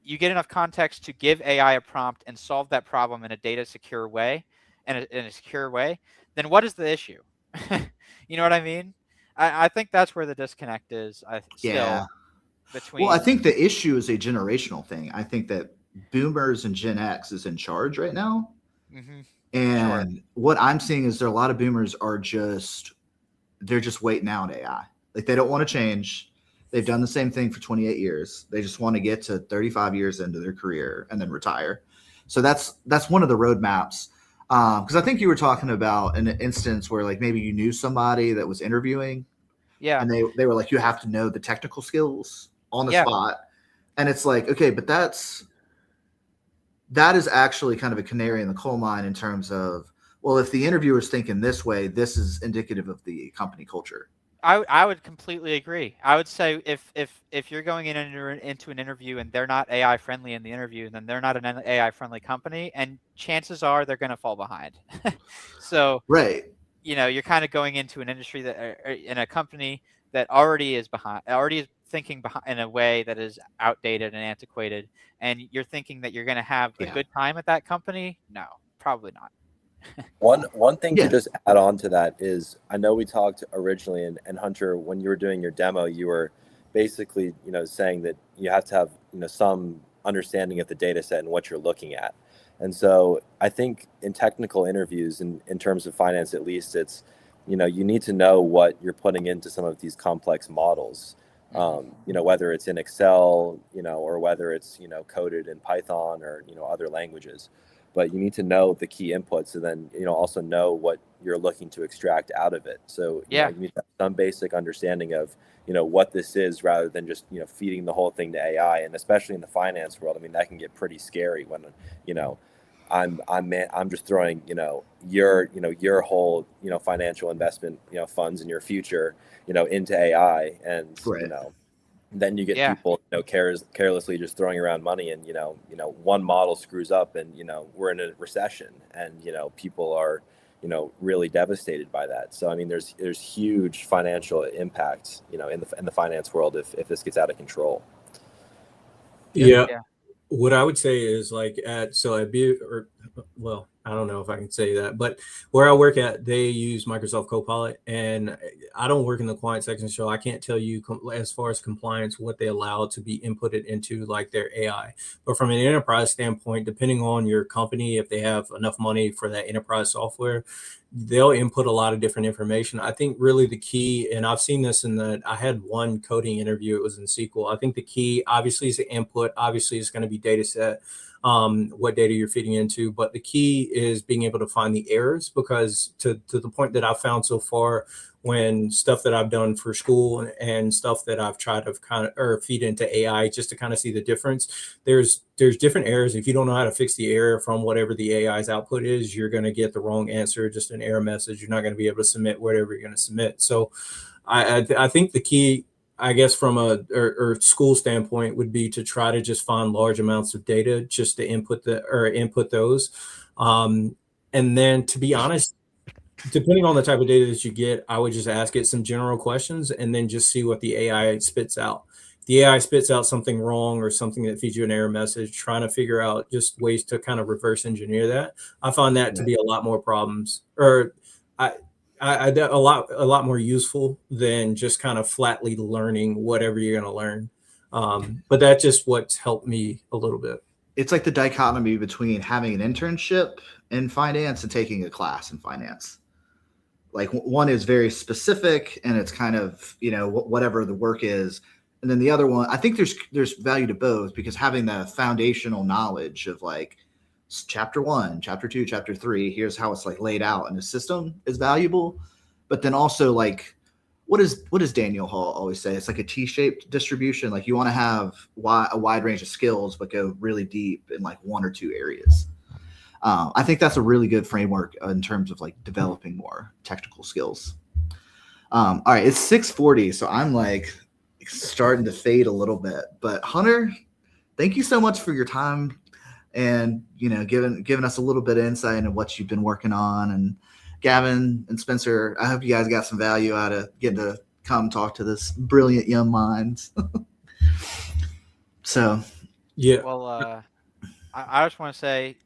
you get enough context to give AI a prompt and solve that problem in a data secure way, in a secure way, then what is the issue? You know what I mean? I think that's where the disconnect is. Between. Well, I think the issue is a generational thing. I think that Boomers and Gen X is in charge right now. Mm-hmm. And what I'm seeing is there are a lot of Boomers they're just waiting out AI. Like they don't want to change. They've done the same thing for 28 years. They just want to get to 35 years into their career and then retire. So that's one of the roadmaps. Because I think you were talking about an instance where like maybe you knew somebody that was interviewing, Yeah. and they were like, you have to know the technical skills on the Yeah. spot, and it's like, okay, but that is actually kind of a canary in the coal mine in terms of, well, if the interviewer's thinking this way, this is indicative of the company culture. I would completely agree. I would say if you're going into an interview and they're not AI friendly in the interview, then they're not an AI friendly company, and chances are they're going to fall behind. So Right. you're kind of going into an industry that in a company that already is behind, already is thinking behind in a way that is outdated and antiquated, and you're thinking that you're going to have a good time at that company. No, probably not. One thing to Yeah. just add on to that is, I know we talked originally, and Hunter, when you were doing your demo, you were basically, saying that you have to have, some understanding of the data set and what you're looking at. And so I think in technical interviews, in terms of finance, at least, it's, you need to know what you're putting into some of these complex models, whether it's in Excel, or whether it's, coded in Python or, other languages. But you need to know the key inputs, and then also know what you're looking to extract out of it. So you need to have some basic understanding of what this is, rather than just feeding the whole thing to AI. And especially in the finance world, I mean, that can get pretty scary when I'm just throwing your whole financial investment funds in your future into AI, and Right. then you get people carelessly just throwing around money, and one model screws up, and we're in a recession, and people are really devastated by that. So I mean, there's huge financial impact in the finance world if this gets out of control. Yeah. What I would say is, like, I don't know if I can say that, but where I work at, they use Microsoft Copilot, and I don't work in the client section, so I can't tell you as far as compliance what they allow to be inputted into like their AI. But from an enterprise standpoint, depending on your company, if they have enough money for that enterprise software, they'll input a lot of different information. I think really the key, and I've seen this I had one coding interview, it was in SQL. I think the key obviously is the input, obviously is going to be data set, what data you're feeding into, but the key is being able to find the errors, because to the point that I've found so far, when stuff that I've done for school and stuff that I've tried to feed into AI just to kind of see the difference, there's different errors. If you don't know how to fix the error from whatever the AI's output is, you're going to get the wrong answer, just an error message. You're not going to be able to submit whatever you're going to submit. So I think the key, I guess, from a school standpoint, would be to try to just find large amounts of data just to input those. And then, to be honest, depending on the type of data that you get, I would just ask it some general questions and then just see what the AI spits out. If the AI spits out something wrong or something that feeds you an error message, trying to figure out just ways to kind of reverse engineer that. I find that to be a lot more problems, or a lot more useful than just kind of flatly learning whatever you're going to learn. But that's just what's helped me a little bit. It's like the dichotomy between having an internship in finance and taking a class in finance. Like, one is very specific and it's kind of, whatever the work is. And then the other one, I think there's value to both, because having the foundational knowledge of like chapter 1, chapter 2, chapter 3, here's how it's like laid out in the system, is valuable. But then also, like, what does Daniel Hall always say? It's like a T-shaped distribution. Like, you want to have a wide range of skills, but go really deep in like one or two areas. I think that's a really good framework in terms of like developing more technical skills. All right, it's 6:40, so I'm like starting to fade a little bit. But Hunter, thank you so much for your time, and giving us a little bit of insight into what you've been working on. And Gavin and Spencer, I hope you guys got some value out of getting to come talk to this brilliant young minds. So, yeah. Well, I just want to say,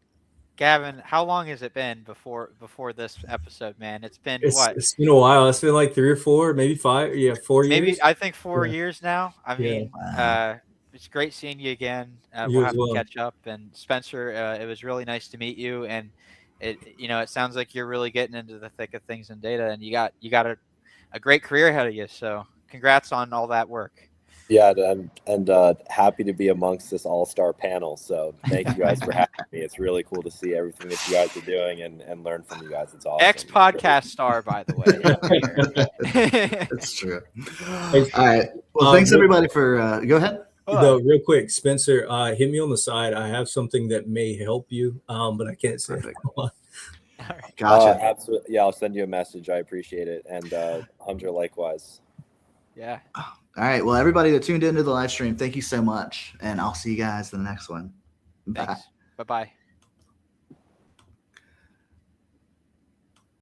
Gavin, how long has it been before this episode, man? It's been what? It's been a while. It's been like 3 or 4, maybe 5. Yeah, 4 years. Maybe, I think 4 years now. I mean, it's great seeing you again. We'll have to catch up. And Spencer, it was really nice to meet you. And it sounds like you're really getting into the thick of things in data, and you got a great career ahead of you. So congrats on all that work. Yeah, and happy to be amongst this all-star panel. So thank you guys for having me. It's really cool to see everything that you guys are doing and learn from you guys. It's awesome. Ex-podcast star, by the way. That's true. Hey, All right. Well, thanks everybody for. Go ahead. Though, real quick, Spencer, hit me on the side. I have something that may help you, but I can't say it. All right. Gotcha. Absolutely. Yeah, I'll send you a message. I appreciate it, and Hunter likewise. Yeah. All right. Well, everybody that tuned into the live stream, thank you so much, and I'll see you guys in the next one. Bye. Thanks. Bye-bye.